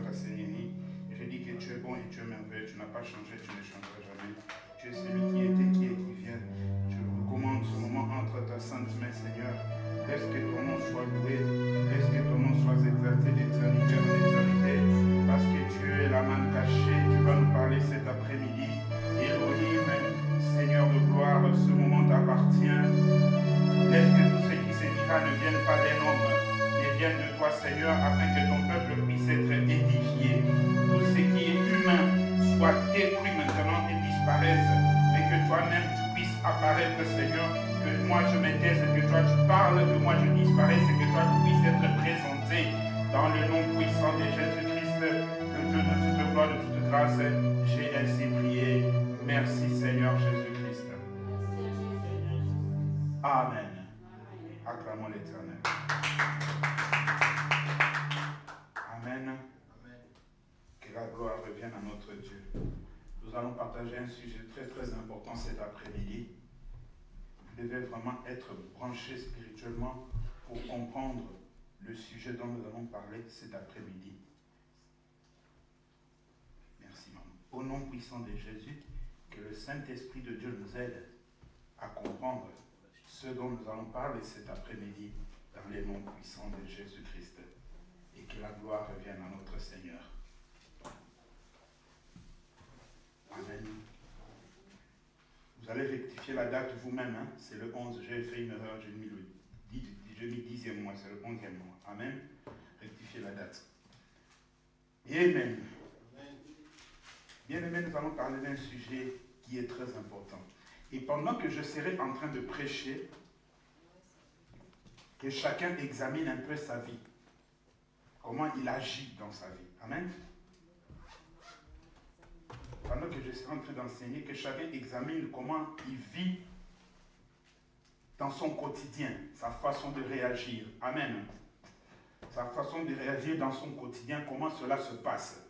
notre Seigneur. Je dis que tu es bon et tu es merveilleux, tu n'as pas changé, tu ne changeras jamais. Tu es celui qui était, qui est, qui vient. Je recommande ce moment entre ta sainte main, Seigneur. Laisse que ton nom soit loué, laisse que ton nom soit exalté d'éternité en éternité, parce que tu es la main cachée, tu vas nous parler cet après-midi. Elohim, Seigneur de gloire, ce moment t'appartient. Laisse que tout ce qui se dira ne vienne pas d'un homme, mais vienne de toi, Seigneur, afin que ton peuple puisse être édifié. Tout ce qui est humain soit détruit maintenant et disparaisse, mais que toi-même tu puisses apparaître, Seigneur, que moi je me taise, que toi tu parles, que moi je disparaisse, et que toi tu puisses être présenté dans le nom puissant de Jésus-Christ, le Dieu de toute gloire, de toute grâce. J'ai ainsi prié. Merci, Seigneur Jésus-Christ. Amen. Acclamons l'Éternel. Amen. Que la gloire revienne à notre Dieu. Nous allons partager un sujet très très important cet après-midi. Vous devez vraiment être branché spirituellement pour comprendre le sujet dont nous allons parler cet après-midi. Merci, maman. Au nom puissant de Jésus, que le Saint-Esprit de Dieu nous aide à comprendre ce dont nous allons parler cet après-midi dans les noms puissants de Jésus-Christ, et que la gloire revienne à notre Seigneur. Amen. Vous allez rectifier la date vous-même, hein? C'est le 11, j'ai fait une erreur, j'ai mis le 10e mois, c'est le 11e mois. Amen. Rectifiez la date. Et Amen. Bien aimé, nous allons parler d'un sujet qui est très important. Et pendant que je serai en train de prêcher, que chacun examine un peu sa vie, comment il agit dans sa vie. Amen. Pendant que je serai en train d'enseigner, que chacun examine comment il vit dans son quotidien, sa façon de réagir. Amen. Sa façon de réagir dans son quotidien, comment cela se passe.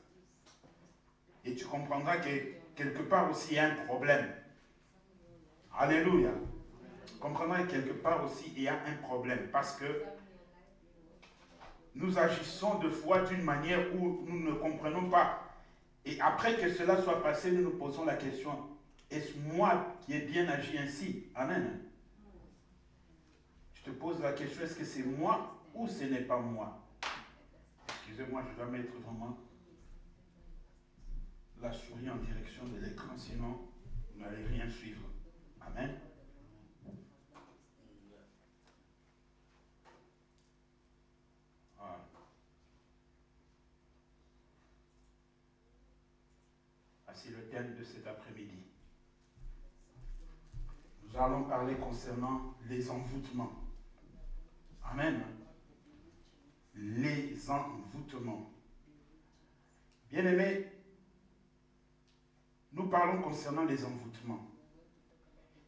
Et tu comprendras que quelque part aussi il y a un problème. Alléluia. Tu comprendras que quelque part aussi il y a un problème, parce que nous agissons de fois d'une manière où nous ne comprenons pas. Et après que cela soit passé, nous nous posons la question, est-ce moi qui ai bien agi ainsi? Amen. Je te pose la question, est-ce que c'est moi ou ce n'est pas moi? Excusez-moi, je dois mettre vraiment la souris en direction de l'écran, sinon vous n'allez rien suivre. Amen. Voilà. Voici le thème de cet après-midi. Nous allons parler concernant les envoûtements. Amen. Les envoûtements. Bien-aimés, nous parlons concernant les envoûtements.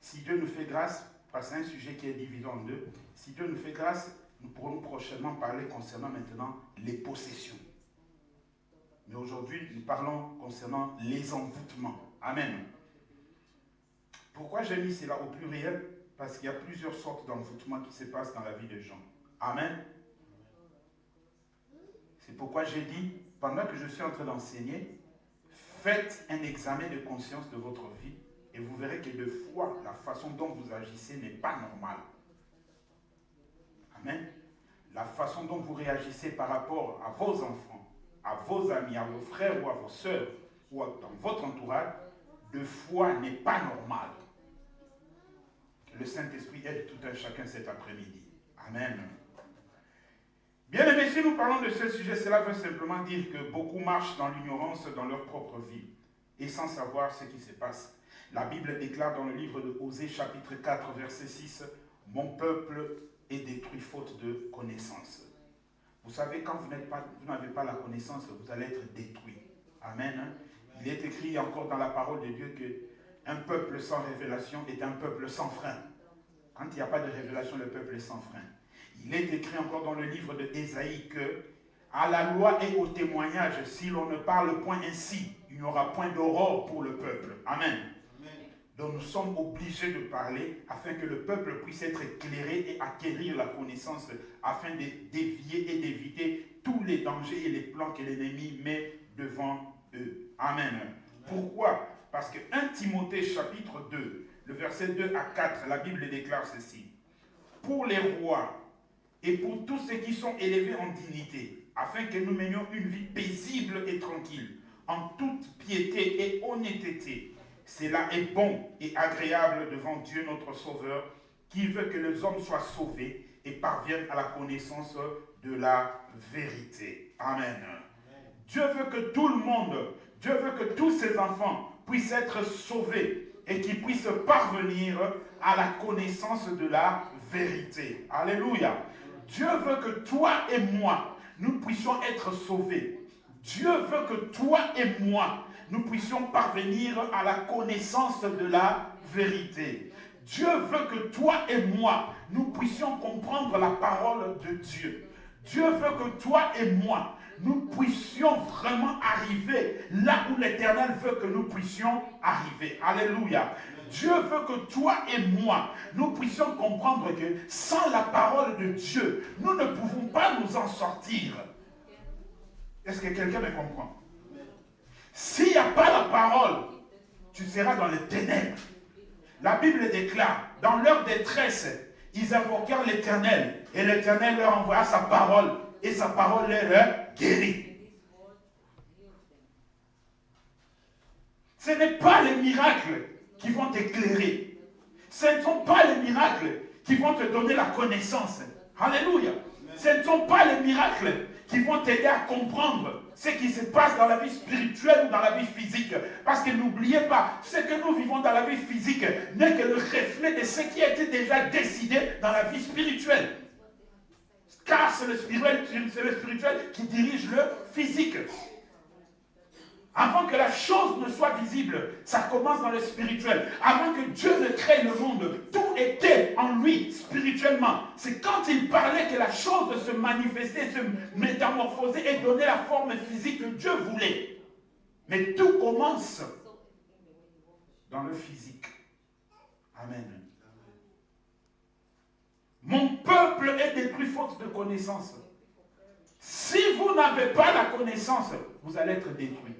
Si Dieu nous fait grâce, parce que c'est un sujet qui est divisé en deux, si Dieu nous fait grâce, nous pourrons prochainement parler concernant maintenant les possessions. Mais aujourd'hui, nous parlons concernant les envoûtements. Amen. Pourquoi j'ai mis cela au pluriel? Parce qu'il y a plusieurs sortes d'envoûtements qui se passent dans la vie des gens. Amen. C'est pourquoi j'ai dit, pendant que je suis en train d'enseigner, faites un examen de conscience de votre vie et vous verrez que de fois, la façon dont vous agissez n'est pas normale. Amen. La façon dont vous réagissez par rapport à vos enfants, à vos amis, à vos frères ou à vos sœurs, ou dans votre entourage, de foi n'est pas normale. Que le Saint-Esprit aide tout un chacun cet après-midi. Amen. Bien aimé, si nous parlons de ce sujet, cela veut simplement dire que beaucoup marchent dans l'ignorance dans leur propre vie et sans savoir ce qui se passe. La Bible déclare dans le livre de Osée, chapitre 4, verset 6, « Mon peuple est détruit faute de connaissance. » Vous savez, quand vous n'avez pas la connaissance, vous allez être détruit. Amen. Il est écrit encore dans la parole de Dieu qu'un peuple sans révélation est un peuple sans frein. Quand il n'y a pas de révélation, le peuple est sans frein. Il est écrit encore dans le livre de Ésaïe que à la loi et au témoignage, si l'on ne parle point ainsi, il n'y aura point d'aurore pour le peuple. Amen. dont nous sommes obligés de parler afin que le peuple puisse être éclairé et acquérir la connaissance afin de dévier et d'éviter tous les dangers et les plans que l'ennemi met devant eux. Amen. Pourquoi? Parce que 1 Timothée chapitre 2, le verset 2 à 4, la Bible déclare ceci. Pour les rois et pour tous ceux qui sont élevés en dignité, afin que nous menions une vie paisible et tranquille, en toute piété et honnêteté. Cela est bon et agréable devant Dieu notre Sauveur, qui veut que les hommes soient sauvés et parviennent à la connaissance de la vérité. Amen. Dieu veut que tout le monde, Dieu veut que tous ses enfants puissent être sauvés et qu'ils puissent parvenir à la connaissance de la vérité. Alléluia. Dieu veut que toi et moi, nous puissions être sauvés. Dieu veut que toi et moi, nous puissions parvenir à la connaissance de la vérité. Dieu veut que toi et moi, nous puissions comprendre la parole de Dieu. Dieu veut que toi et moi, nous puissions vraiment arriver là où l'Éternel veut que nous puissions arriver. Alléluia. Dieu veut que toi et moi, nous puissions comprendre que sans la parole de Dieu, nous ne pouvons pas nous en sortir. Est-ce que quelqu'un me comprend? S'il n'y a pas la parole, tu seras dans les ténèbres. La Bible déclare, dans leur détresse, ils invoquèrent l'Éternel, et l'Éternel leur envoya sa parole, et sa parole leur guérit. Ce n'est pas les miracles qui vont t'éclairer. Ce ne sont pas les miracles qui vont te donner la connaissance. Alléluia. Ce ne sont pas les miracles qui vont t'aider à comprendre ce qui se passe dans la vie spirituelle ou dans la vie physique. Parce que n'oubliez pas, ce que nous vivons dans la vie physique n'est que le reflet de ce qui a été déjà décidé dans la vie spirituelle. Car c'est le spirituel qui dirige le physique. Avant que la chose ne soit visible, ça commence dans le spirituel. Avant que Dieu ne crée le monde, tout était en lui spirituellement. C'est quand il parlait que la chose se manifestait, se métamorphosait et donnait la forme physique que Dieu voulait. Mais tout commence dans le physique. Amen. Mon peuple est détruit faute de connaissance. Si vous n'avez pas la connaissance, vous allez être détruit.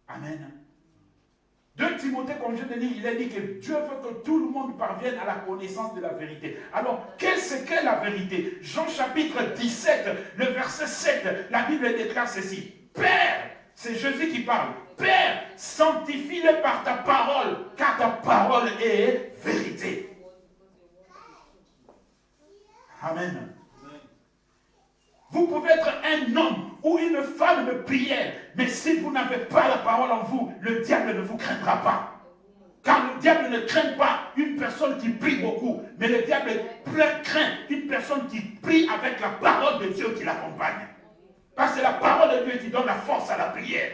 Amen. 2 Timothée, comme je te dis, il a dit que Dieu veut que tout le monde parvienne à la connaissance de la vérité. Alors, qu'est-ce qu'est la vérité? Jean chapitre 17, le verset 7, la Bible déclare ceci. Père, c'est Jésus qui parle. Père, sanctifie-le par ta parole, car ta parole est vérité. Amen. Vous pouvez être un homme ou une femme de prière, mais si vous n'avez pas la parole en vous, le diable ne vous craindra pas. Car le diable ne craint pas une personne qui prie beaucoup, mais le diable craint une personne qui prie avec la parole de Dieu qui l'accompagne. Parce que c'est la parole de Dieu qui donne la force à la prière.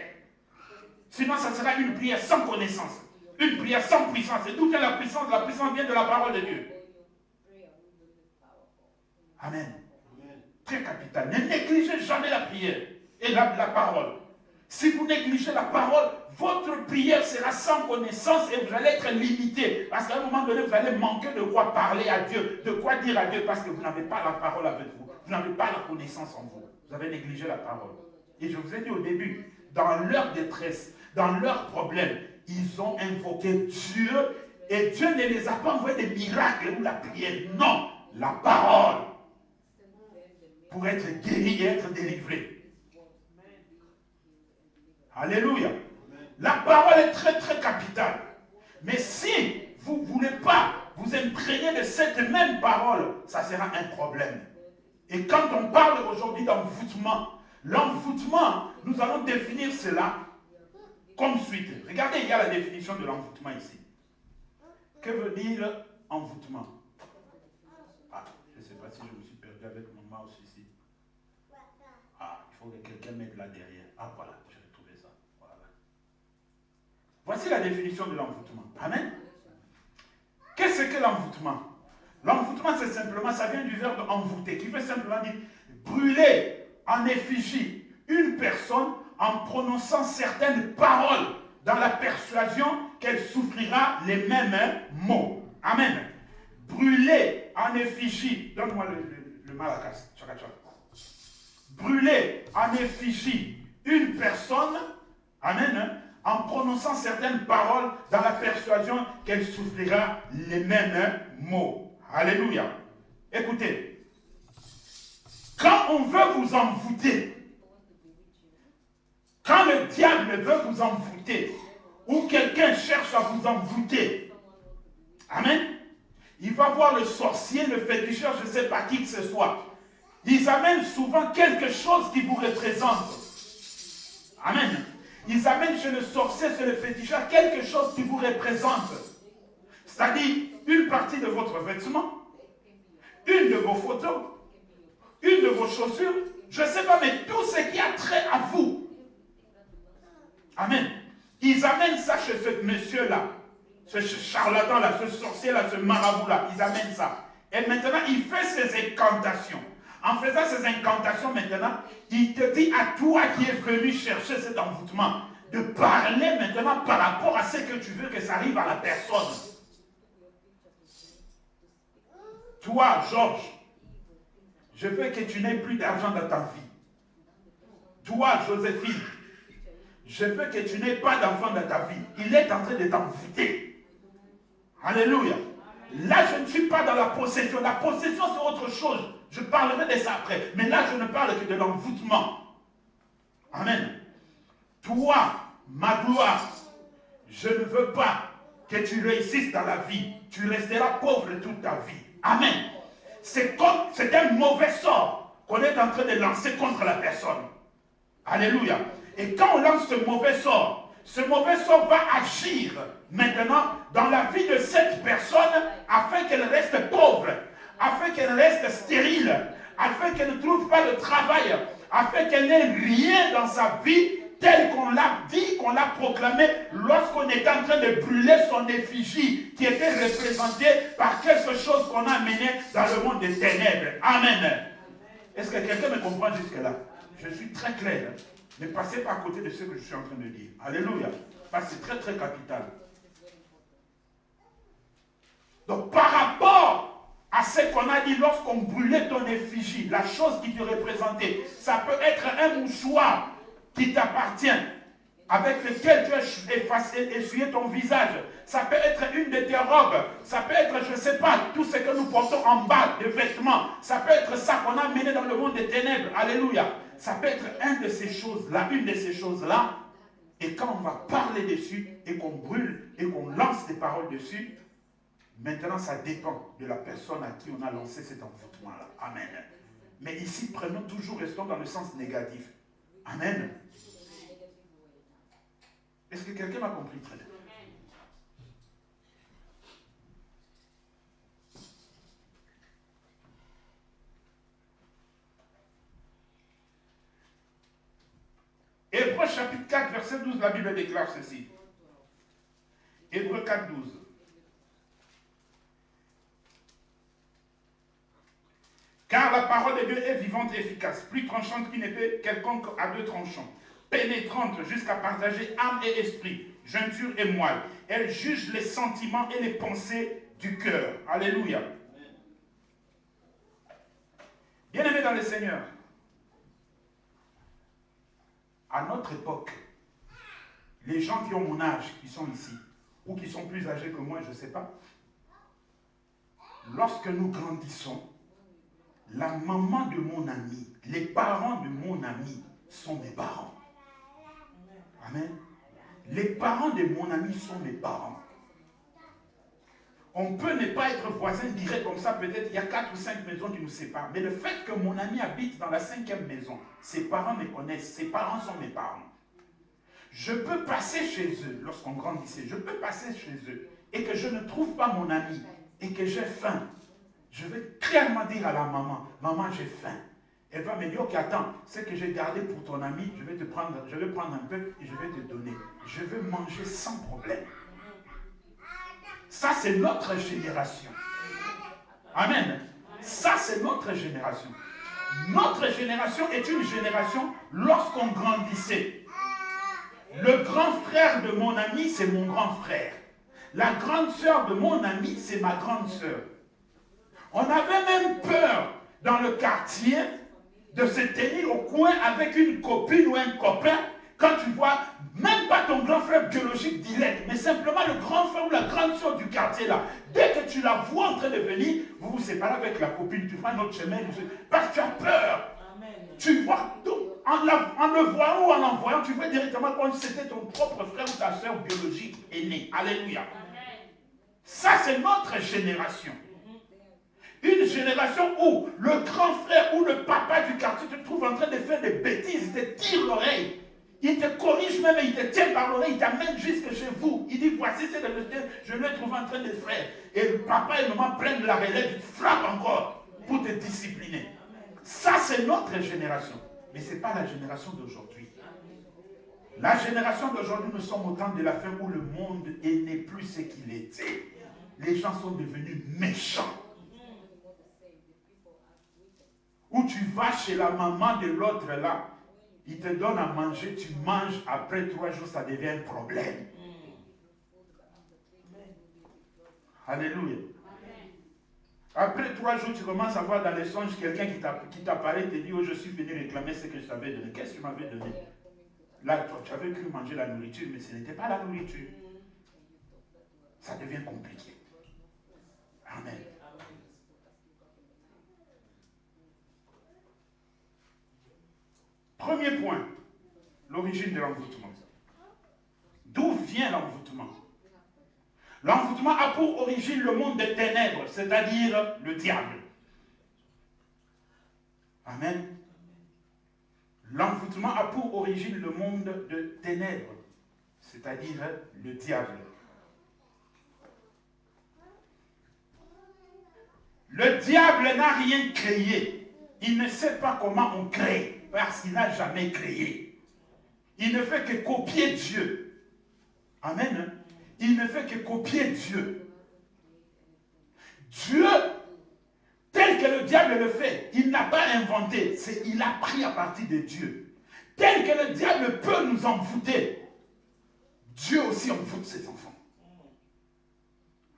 Sinon, ça sera une prière sans connaissance, une prière sans puissance. Et d'où vient la puissance? La puissance vient de la parole de Dieu. Amen. Très capital. Ne négligez jamais la prière et la parole. Si vous négligez la parole, votre prière sera sans connaissance et vous allez être limité. Parce qu'à un moment donné, vous allez manquer de quoi parler à Dieu, de quoi dire à Dieu, parce que vous n'avez pas la parole avec vous. Vous n'avez pas la connaissance en vous. Vous avez négligé la parole. Et je vous ai dit au début, dans leur détresse, dans leurs problèmes, ils ont invoqué Dieu et Dieu ne les a pas envoyé des miracles ou la prière. Non, la parole. Pour être guéri et être délivré. Alléluia. La parole est très très capitale. Mais si vous ne voulez pas vous imprégner de cette même parole, ça sera un problème. Et quand on parle aujourd'hui d'envoûtement, l'envoûtement, nous allons définir cela comme suite. Regardez, il y a la définition de l'envoûtement ici. Que veut dire envoûtement? Ah, je ne sais pas si je me suis perdu avec mon mouse ici. Ah, il faut que quelqu'un mette là derrière. Ah, voilà, j'ai retrouvé ça. Voilà. Voici la définition de l'envoûtement. Amen. Qu'est-ce que l'envoûtement? L'envoûtement, c'est simplement, ça vient du verbe envoûter, qui veut simplement dire brûler en effigie une personne en prononçant certaines paroles dans la persuasion qu'elle souffrira les mêmes maux. Amen. Brûler en effigie. Donne-moi le malakas. Brûler en effigie une personne. Amen. En prononçant certaines paroles dans la persuasion qu'elle souffrira les mêmes maux. Alléluia. Écoutez. Quand on veut vous envoûter, quand le diable veut vous envoûter, ou quelqu'un cherche à vous envoûter, amen, il va voir le sorcier, le féticheur, je ne sais pas qui que ce soit. Ils amènent souvent quelque chose qui vous représente. Amen. Ils amènent chez le sorcier, chez le féticheur, quelque chose qui vous représente. C'est-à-dire une partie de votre vêtement, une de vos photos, une de vos chaussures, je ne sais pas, mais tout ce qui a trait à vous. Amen. Ils amènent ça chez ce monsieur-là, ce charlatan-là, ce sorcier-là, ce marabout-là. Ils amènent ça. Et maintenant, il fait ses incantations. En faisant ses incantations maintenant, il te dit à toi qui es venu chercher cet envoûtement, de parler maintenant par rapport à ce que tu veux que ça arrive à la personne. Toi, Georges, je veux que tu n'aies plus d'argent dans ta vie. Toi, Joséphine, je veux que tu n'aies pas d'enfant dans ta vie. Il est en train de t'envoûter. Alléluia. Là, je ne suis pas dans la possession. La possession, c'est autre chose. Je parlerai de ça après. Mais là, je ne parle que de l'envoûtement. Amen. Toi, ma gloire, je ne veux pas que tu réussisses dans la vie. Tu resteras pauvre toute ta vie. Amen. C'est un mauvais sort qu'on est en train de lancer contre la personne. Alléluia. Et quand on lance ce mauvais sort va agir maintenant dans la vie de cette personne afin qu'elle reste pauvre, afin qu'elle reste stérile, afin qu'elle ne trouve pas de travail, afin qu'elle n'ait rien dans sa vie tel qu'on l'a dit, qu'on l'a proclamé lorsqu'on était en train de brûler son effigie qui était représentée par quelque chose qu'on a amené dans le monde des ténèbres. Amen. Est-ce que quelqu'un me comprend jusque-là? Je suis très clair. Ne passez pas à côté de ce que je suis en train de dire. Alléluia. Parce que c'est très très capital. Donc par rapport à ce qu'on a dit lorsqu'on brûlait ton effigie, la chose qui te représentait, ça peut être un mouchoir qui t'appartient, avec lequel tu as essuyé ton visage. Ça peut être une de tes robes. Ça peut être, je ne sais pas, tout ce que nous portons en bas de vêtements. Ça peut être ça qu'on a mené dans le monde des ténèbres. Alléluia. Ça peut être une de ces choses-là. Et quand on va parler dessus, et qu'on brûle, et qu'on lance des paroles dessus, maintenant ça dépend de la personne à qui on a lancé cet envoûtement-là. Amen. Mais ici, restons dans le sens négatif. Amen. Est-ce que quelqu'un m'a compris très bien? Hébreux chapitre 4, verset 12, la Bible déclare ceci. Hébreux 4, 12. Car la parole de Dieu est vivante et efficace, plus tranchante qu'une épée quelconque à deux tranchants, pénétrante jusqu'à partager âme et esprit, jointure et moelle. Elle juge les sentiments et les pensées du cœur. Alléluia. Bien-aimés dans le Seigneur, à notre époque, les gens qui ont mon âge, qui sont ici, ou qui sont plus âgés que moi, je ne sais pas, lorsque nous grandissons, la maman de mon ami, les parents de mon ami sont mes parents. Amen. Les parents de mon ami sont mes parents. On peut ne pas être voisin direct comme ça, peut-être il y a 4 ou 5 maisons qui nous séparent. Mais le fait que mon ami habite dans la 5e maison, ses parents me connaissent, ses parents sont mes parents. Je peux passer chez eux, lorsqu'on grandissait, je peux passer chez eux, et que je ne trouve pas mon ami, et que j'ai faim. Je vais clairement dire à la maman, maman j'ai faim. Elle va me dire, ok attends, ce que j'ai gardé pour ton ami, je vais prendre un peu et je vais te donner. Je vais manger sans problème. Ça c'est notre génération. Amen. Ça c'est notre génération. Notre génération est une génération lorsqu'on grandissait. Le grand frère de mon ami, c'est mon grand frère. La grande sœur de mon ami, c'est ma grande sœur. On avait même peur dans le quartier de se tenir au coin avec une copine ou un copain quand tu vois, même pas ton grand frère biologique direct, mais simplement le grand frère ou la grande sœur du quartier là. Dès que tu la vois en train de venir, vous vous séparez avec la copine, tu prends un autre chemin, parce que tu as peur. Amen. Tu vois, en le voyant ou en l'envoyant, tu vois directement comme si c'était ton propre frère ou ta sœur biologique aînée. Alléluia. Amen. Ça, c'est notre génération. Une génération où le grand frère ou le papa du quartier te trouve en train de faire des bêtises, il te tire l'oreille, il te corrige même, il te tient par l'oreille, il t'amène jusque chez vous. Il dit, voici ce que je l'ai trouvé en train de faire. Et le papa et maman prennent la relève, ils te frappent encore pour te discipliner. Ça, c'est notre génération. Mais ce n'est pas la génération d'aujourd'hui. La génération d'aujourd'hui, nous sommes au temps de la fin où le monde n'est plus ce qu'il était. Les gens sont devenus méchants. Où tu vas chez la maman de l'autre là, il te donne à manger, tu manges, après 3 jours, ça devient un problème. Alléluia. Après 3 jours, tu commences à voir dans les songes quelqu'un qui t'apparaît et te dit, oh, je suis venu réclamer ce que je t'avais donné. Qu'est-ce que tu m'avais donné? Là, tu avais cru manger la nourriture, mais ce n'était pas la nourriture. Ça devient compliqué. Amen. Premier point, l'origine de l'envoûtement. D'où vient l'envoûtement? L'envoûtement a pour origine le monde des ténèbres, c'est-à-dire le diable. Amen. L'envoûtement a pour origine le monde de ténèbres, c'est-à-dire le diable. Le diable n'a rien créé. Il ne sait pas comment on crée, parce qu'il n'a jamais créé. Il ne fait que copier Dieu. Amen. Il ne fait que copier Dieu. Dieu, tel que le diable le fait, il n'a pas inventé, il a pris à partir de Dieu. Tel que le diable peut nous envoûter, Dieu aussi envoûte ses enfants.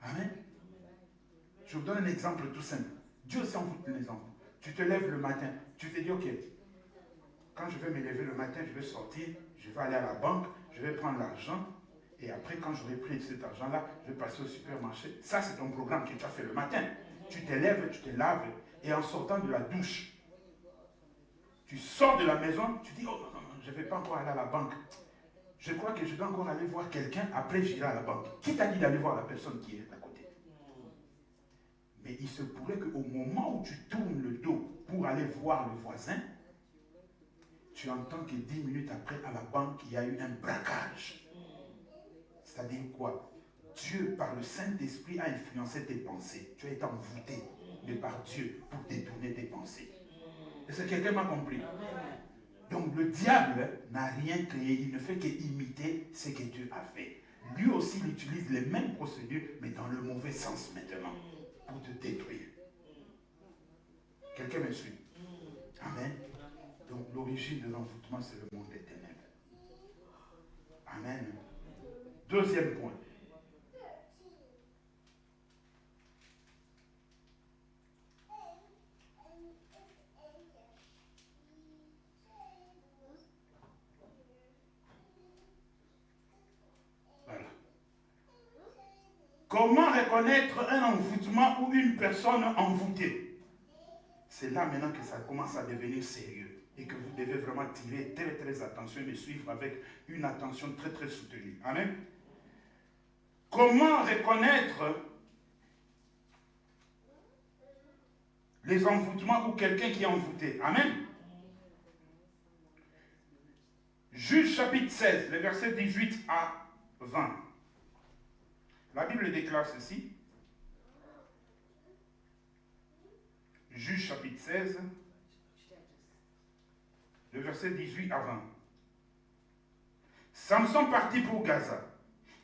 Amen. Je vous donne un exemple tout simple. Dieu aussi envoûte les enfants. Tu te lèves le matin, tu te dis, ok, quand je vais me lever le matin, je vais sortir, je vais aller à la banque, je vais prendre l'argent, et après, quand j'aurai pris cet argent-là, je vais passer au supermarché. Ça, c'est ton programme que tu as fait le matin. Tu te lèves, tu te laves, et en sortant de la douche, tu sors de la maison, tu dis, oh non, non, je ne vais pas encore aller à la banque. Je crois que je dois encore aller voir quelqu'un, après j'irai à la banque. Qui t'a dit d'aller voir la personne qui est à côté? Mais il se pourrait qu'au moment où tu tournes le dos pour aller voir le voisin, tu entends que 10 minutes après, à la banque, il y a eu un braquage. C'est-à-dire quoi? Dieu, par le Saint-Esprit, a influencé tes pensées. Tu as été envoûté, mais par Dieu, pour détourner tes pensées. Est-ce que quelqu'un m'a compris? Donc le diable n'a rien créé, il ne fait qu'imiter ce que Dieu a fait. Lui aussi, il utilise les mêmes procédures, mais dans le mauvais sens maintenant, pour te détruire. Quelqu'un me suit? Amen. Donc l'origine de l'envoûtement, c'est le monde des ténèbres. Amen. Deuxième point. Voilà. Comment reconnaître un envoûtement ou une personne envoûtée? C'est là maintenant que ça commence à devenir sérieux et que vous devez vraiment tirer très très attention et me suivre avec une attention très très soutenue. Amen. Comment reconnaître les envoûtements ou quelqu'un qui est envoûté? Amen. Juge chapitre 16, les versets 18 à 20. La Bible déclare ceci. Juge chapitre 16, le verset 18 à 20. Samson partit pour Gaza.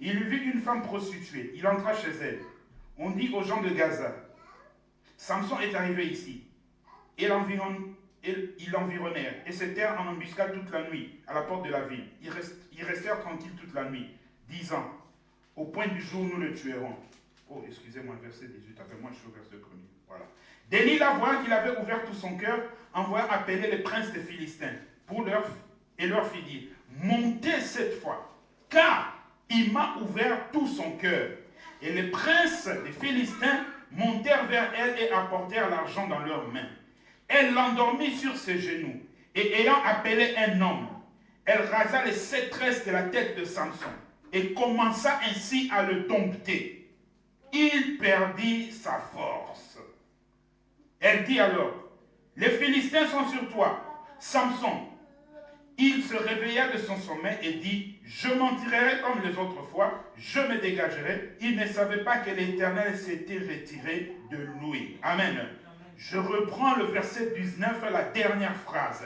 Il vit une femme prostituée. Il entra chez elle. On dit aux gens de Gaza, Samson est arrivé ici. Et ils l'environnèrent et s'étèrent en embuscade toute la nuit à la porte de la ville. Ils restèrent tranquilles toute la nuit, disant, au point du jour, nous le tuerons. Oh, excusez-moi, verset 18, avec moi je suis au verset 1er. Voilà. Délila, voyant qu'il avait ouvert tout son cœur, envoya appeler les princes des Philistins et leur fit dire, montez cette fois, car il m'a ouvert tout son cœur. Et les princes des Philistins montèrent vers elle et apportèrent l'argent dans leurs mains. Elle l'endormit sur ses genoux, et ayant appelé un homme, elle rasa les 7 tresses de la tête de Samson, et commença ainsi à le dompter. Il perdit sa force. Elle dit alors, les Philistins sont sur toi, Samson. Il se réveilla de son sommeil et dit, je m'en tirerai comme les autres fois, je me dégagerai. Il ne savait pas que l'Éternel s'était retiré de lui. Amen. Je reprends le verset 19, la dernière phrase.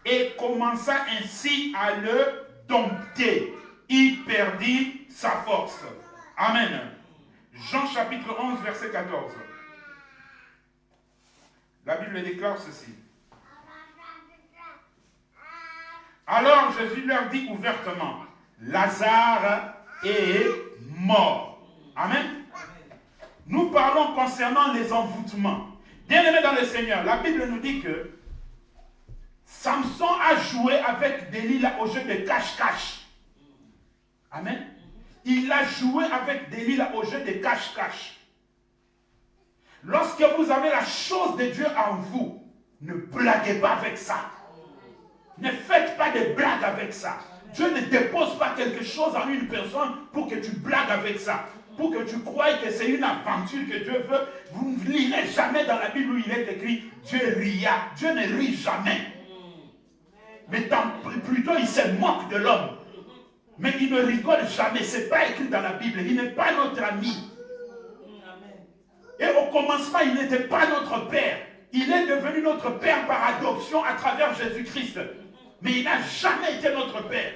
Et commença ainsi à le dompter. Il perdit sa force. Amen. Jean chapitre 11, verset 14. La Bible déclare ceci. Alors Jésus leur dit ouvertement, Lazare est mort. Amen. Nous parlons concernant les envoûtements. Bien-aimés dans le Seigneur, la Bible nous dit que Samson a joué avec Delilah au jeu de cache-cache. Amen. Il a joué avec Delilah au jeu de cache-cache. Lorsque vous avez la chose de Dieu en vous, ne blaguez pas avec ça. Ne faites pas de blagues avec ça. Dieu ne dépose pas quelque chose en une personne pour que tu blagues avec ça. Pour que tu croies que c'est une aventure que Dieu veut. Vous ne lirez jamais dans la Bible où il est écrit Dieu ria. Dieu ne rit jamais. Mais plutôt il se moque de l'homme. Mais il ne rigole jamais. Ce n'est pas écrit dans la Bible. Il n'est pas notre ami. Et au commencement, il n'était pas notre père. Il est devenu notre père par adoption à travers Jésus-Christ. Mais il n'a jamais été notre père.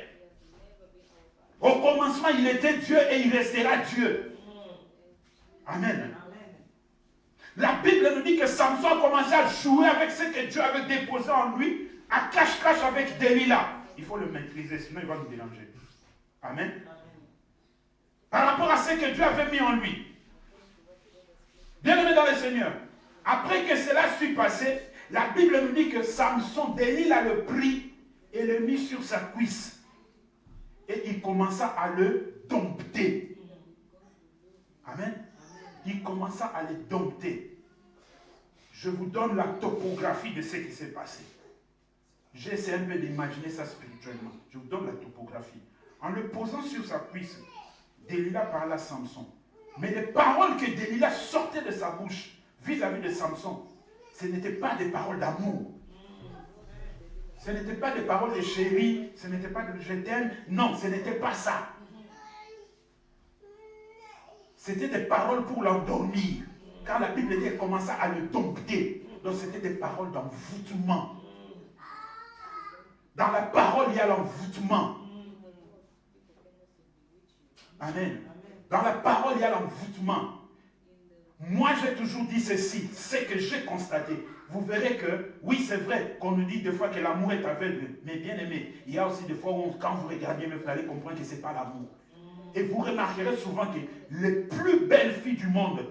Au commencement, il était Dieu et il restera Dieu. Amen. La Bible nous dit que Samson a commencé à jouer avec ce que Dieu avait déposé en lui, à cache-cache avec Delilah. Il faut le maîtriser, sinon il va nous déranger. Amen. Par rapport à ce que Dieu avait mis en lui. Bien-aimé dans le Seigneur, après que cela fut passé, la Bible nous dit que Samson, Delilah le prit et le mit sur sa cuisse. Et il commença à le dompter. Amen. Il commença à le dompter. Je vous donne la topographie de ce qui s'est passé. J'essaie un peu d'imaginer ça spirituellement. Je vous donne la topographie. En le posant sur sa cuisse, Delilah parla à Samson. Mais les paroles que Delilah sortait de sa bouche vis-à-vis de Samson, ce n'étaient pas des paroles d'amour. Ce n'étaient pas des paroles de chérie, ce n'était pas de je t'aime. Non, ce n'était pas ça. C'était des paroles pour l'endormir. Car la Bible dit qu'elle commença à le dompter. Donc c'était des paroles d'envoûtement. Dans la parole, il y a l'envoûtement. Amen. Dans la parole, il y a l'envoûtement. Moi, j'ai toujours dit ceci, c'est que j'ai constaté. Vous verrez que, oui, c'est vrai qu'on nous dit des fois que l'amour est aveugle. Mais bien aimé, il y a aussi des fois où, quand vous regardez, vous allez comprendre que ce n'est pas l'amour. Et vous remarquerez souvent que les plus belles filles du monde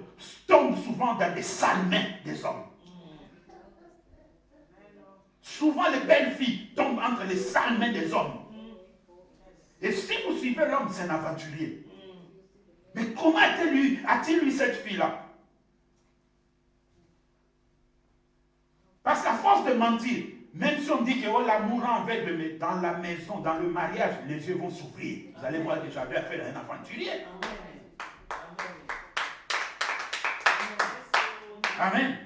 tombent souvent dans les sales mains des hommes. Souvent, les belles filles tombent entre les sales mains des hommes. Et si vous suivez l'homme, c'est un aventurier. Mais comment a-t-il eu cette fille-là? Parce qu'à force de mentir, même si on dit que oh, l'amour rend aveugle, mais dans la maison, dans le mariage, les yeux vont s'ouvrir. Vous allez voir que j'avais affaire à un aventurier. Amen.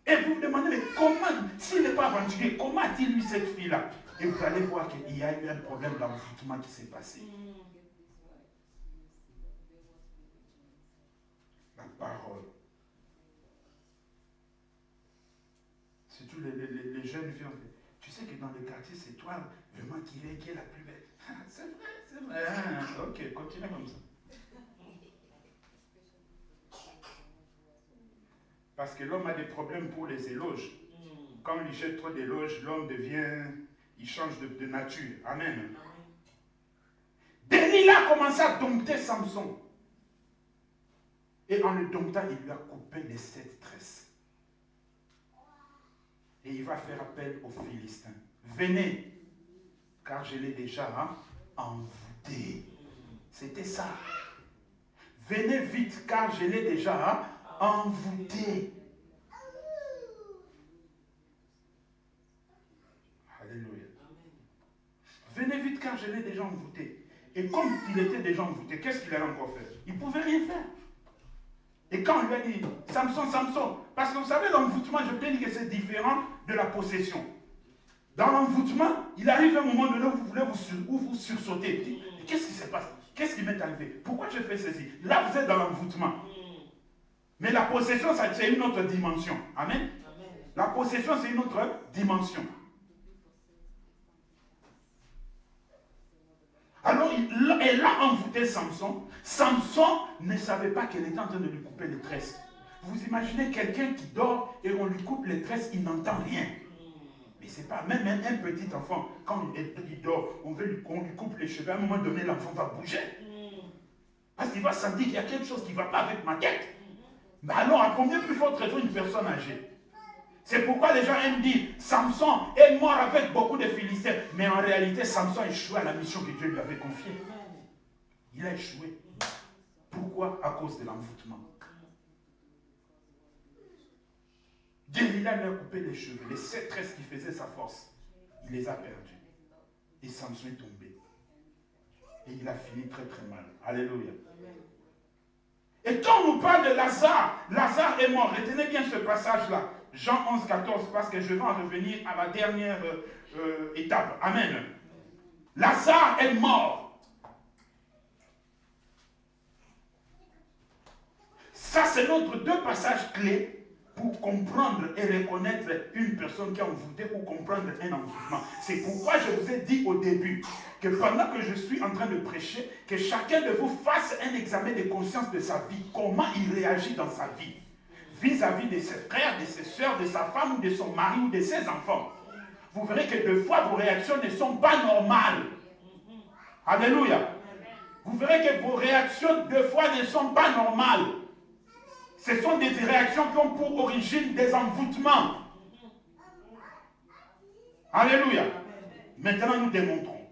Et vous vous demandez, mais comment, s'il n'est pas aventurier, comment a-t-il eu cette fille-là? Et vous allez voir qu'il y a eu un problème d'envoûtement qui s'est passé. La parole. Surtout les jeunes filles. Tu sais que dans le quartier, c'est toi vraiment qui est la plus belle. C'est vrai, c'est vrai. Ok, continue comme ça. Parce que l'homme a des problèmes pour les éloges. quand on lui jette trop d'éloges, l'homme devient, il change de nature. Amen. Delilah a commencé à dompter Samson. Et en le domptant, il lui a coupé les 7 tresses. Et il va faire appel aux Philistins. Venez, car je l'ai déjà envoûté. C'était ça. Venez vite, car je l'ai déjà envoûté. Alléluia. Venez vite, car je l'ai déjà envoûté. Et comme il était déjà envoûté, qu'est-ce qu'il allait encore faire? Il ne pouvait rien faire. Et quand on lui a dit, Samson, Samson, parce que vous savez, l'envoûtement, je peux dire que c'est différent de la possession. Dans l'envoûtement, il arrive un moment donné où vous voulez vous sursautez. Qu'est-ce qui se passe? Qu'est-ce qui m'est arrivé? Pourquoi je fais ceci? Là, vous êtes dans l'envoûtement. Mais la possession, c'est une autre dimension. Amen. La possession, c'est une autre dimension. Alors, elle a envoûté Samson. Samson ne savait pas qu'elle était en train de lui couper les tresses. Vous imaginez quelqu'un qui dort et on lui coupe les tresses, il n'entend rien. Mais c'est pas, même un petit enfant, quand il dort, on lui coupe les cheveux, à un moment donné, l'enfant va bouger. Parce qu'il va sentir qu'il y a quelque chose qui ne va pas avec ma tête. Mais alors, à combien plus forte raison une personne âgée? C'est pourquoi les gens aiment dire, Samson est mort avec beaucoup de Philistins. Mais en réalité, Samson a échoué à la mission que Dieu lui avait confiée. Il a échoué. Pourquoi? À cause de l'envoûtement. Delilah lui a coupé les cheveux, les 7 tresses qui faisaient sa force. Il les a perdus. Et Samson est tombé. Et il a fini très très mal. Alléluia. Et quand on nous parle de Lazare, Lazare est mort. Retenez bien ce passage-là. Jean 11, 14, parce que je vais en revenir à la dernière étape. Amen. Lazare est mort. Ça, c'est notre 2 passages clés pour comprendre et reconnaître une personne qui est envoûtée ou comprendre un envoûtement. C'est pourquoi je vous ai dit au début que pendant que je suis en train de prêcher, que chacun de vous fasse un examen de conscience de sa vie, comment il réagit dans sa vie, vis-à-vis de ses frères, de ses soeurs, de sa femme ou de son mari ou de ses enfants. Vous verrez que des fois vos réactions ne sont pas normales. Alléluia. Vous verrez que vos réactions des fois ne sont pas normales. Ce sont des réactions qui ont pour origine des envoûtements. Alléluia. Maintenant, nous démontrons.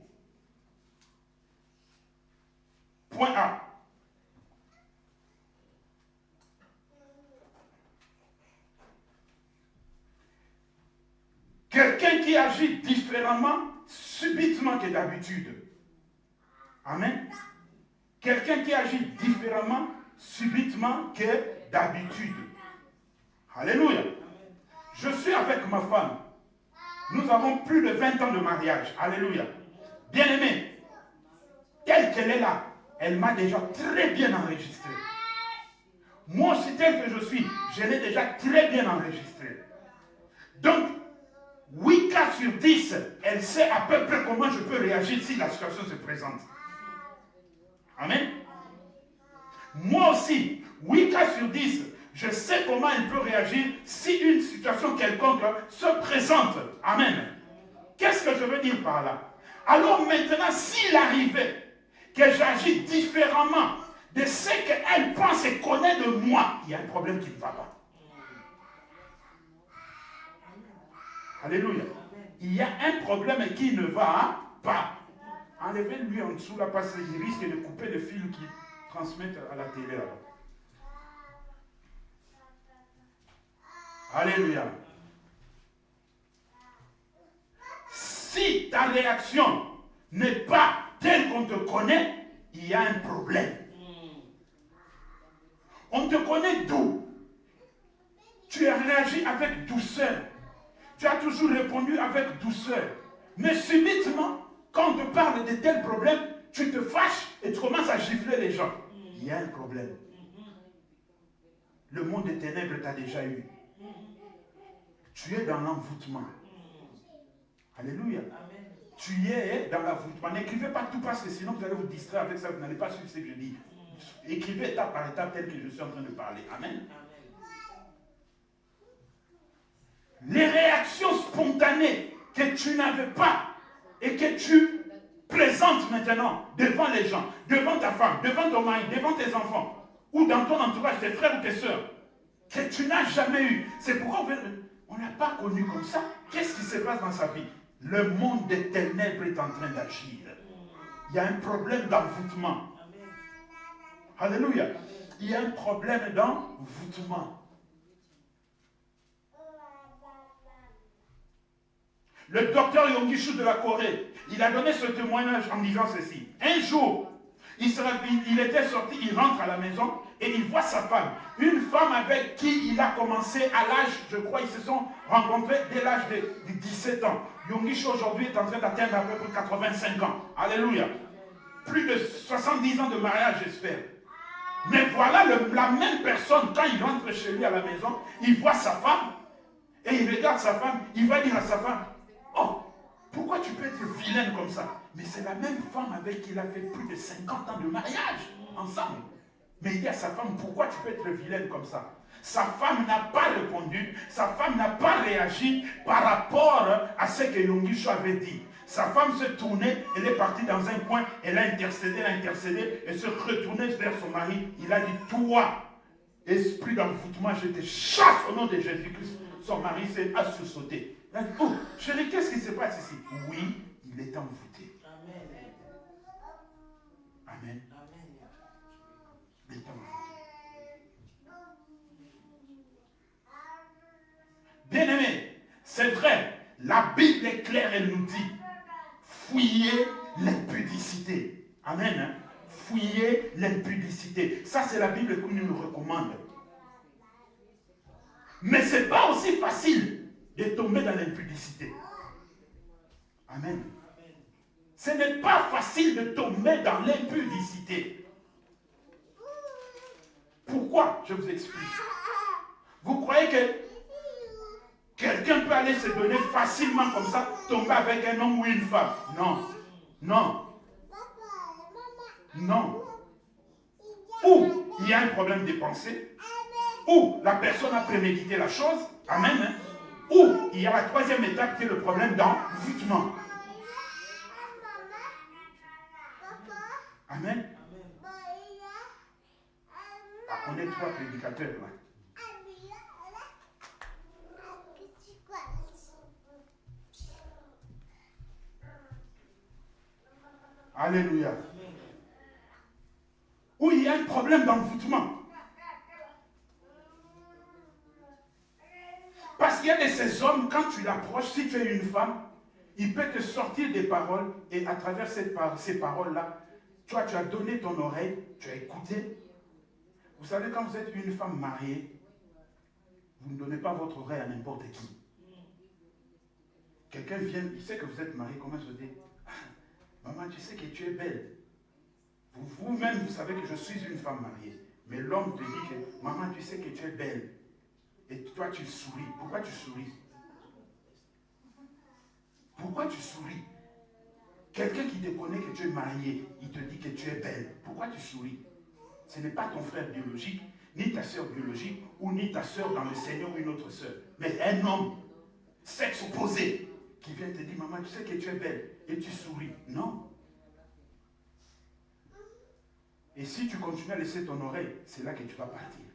Point A. Quelqu'un qui agit différemment subitement que d'habitude. Amen. Quelqu'un qui agit différemment subitement que d'habitude. Alléluia. Je suis avec ma femme. Nous avons plus de 20 ans de mariage. Alléluia. Bien-aimée, telle qu'elle est là, elle m'a déjà très bien enregistré. Moi aussi, tel que je suis, je l'ai déjà très bien enregistré. Donc, 8 cas sur 10, elle sait à peu près comment je peux réagir si la situation se présente. Amen. Moi aussi, 8 cas sur 10, je sais comment elle peut réagir si une situation quelconque se présente. Amen. Qu'est-ce que je veux dire par là? Alors maintenant, s'il arrivait que j'agis différemment de ce qu'elle pense et connaît de moi, il y a un problème qui ne va pas. Alléluia. Il y a un problème qui ne va pas. Enlevez-lui en dessous là parce qu'il risque de couper le fil qui transmettent à la télé là-bas. Alléluia. Si ta réaction n'est pas telle qu'on te connaît, il y a un problème. On te connaît d'où? Tu as réagi avec douceur. Tu as toujours répondu avec douceur. Mais subitement, quand on te parle de tels problèmes, tu te fâches et tu commences à gifler les gens. Il y a un problème. Le monde des ténèbres t'a déjà eu. Tu es dans l'envoûtement. Alléluia. Tu es dans l'envoûtement. N'écrivez pas tout parce que sinon vous allez vous distraire avec ça. Vous n'allez pas suivre ce que je dis. Écrivez étape par étape tel que je suis en train de parler. Amen. les réactions spontanées que tu n'avais pas et que tu présentes maintenant devant les gens, devant ta femme, devant ton mari, devant tes enfants, ou dans ton entourage, tes frères ou tes sœurs, que tu n'as jamais eu. C'est pourquoi on n'a pas connu comme ça. Qu'est-ce qui se passe dans sa vie? Le monde des ténèbres est en train d'agir. Il y a un problème d'envoûtement. Alléluia. Il y a un problème d'envoûtement. Le docteur Yonggi de la Corée, il a donné ce témoignage en disant ceci. Un jour, il était sorti, il rentre à la maison et il voit sa femme. Une femme avec qui il a commencé à l'âge, je crois, ils se sont rencontrés dès l'âge de 17 ans. Yonggi aujourd'hui est en train d'atteindre à peu près 85 ans. Alléluia. Plus de 70 ans de mariage, j'espère. Mais voilà la même personne, quand il rentre chez lui à la maison, il voit sa femme et il regarde sa femme, il va dire à sa femme, oh, pourquoi tu peux être vilaine comme ça? Mais c'est la même femme avec qui il a fait plus de 50 ans de mariage ensemble. Mais il dit à sa femme, pourquoi tu peux être vilaine comme ça? Sa femme n'a pas répondu, sa femme n'a pas réagi par rapport à ce que Yonggi avait dit. Sa femme se tournait, elle est partie dans un coin, elle a intercédé, elle se retournait vers son mari. Il a dit, toi, esprit d'envoûtement, je te chasse au nom de Jésus-Christ. Son mari a sursauté. Il a dit, oh, chérie, qu'est-ce qui se passe ici? Oui, il est envoûté. Amen. Il est envoûté. Bien-aimé, c'est vrai, la Bible est claire, elle nous dit, fuyez l'impudicité. Amen. Hein? Fuyez l'impudicité. Ça, c'est la Bible qui nous le recommande. Mais ce n'est pas aussi facile de tomber dans l'impudicité. Amen. Ce n'est pas facile de tomber dans l'impudicité. Pourquoi? Je vous explique. Vous croyez que quelqu'un peut aller se donner facilement comme ça, tomber avec un homme ou une femme? Non. Non. Non. Ou il y a un problème de pensée, ou la personne a prémédité la chose, amen, hein? Ou il y a la troisième étape qui est le problème d'envoûtement. Amen. Ah, on est trois prédicateurs là. Alléluia. Où il y a un problème d'envoûtement. Parce qu'il y a de ces hommes, quand tu l'approches, si tu es une femme, il peut te sortir des paroles, et à travers ces paroles-là, toi, tu as donné ton oreille, tu as écouté. Vous savez, quand vous êtes une femme mariée, vous ne donnez pas votre oreille à n'importe qui. Quelqu'un vient, il sait que vous êtes marié, comment se dit, maman, tu sais que tu es belle. Vous-même, vous savez que je suis une femme mariée. Mais l'homme te dit que, maman, tu sais que tu es belle. Et toi, tu souris. Pourquoi tu souris? Pourquoi tu souris? Quelqu'un qui te connaît que tu es marié, il te dit que tu es belle. Pourquoi tu souris? Ce n'est pas ton frère biologique, ni ta soeur biologique, ou ni ta soeur dans le Seigneur ou une autre soeur. Mais un homme, sexe opposé, qui vient te dire, maman, tu sais que tu es belle. Et tu souris. Non. Et si tu continues à laisser ton oreille, c'est là que tu vas partir.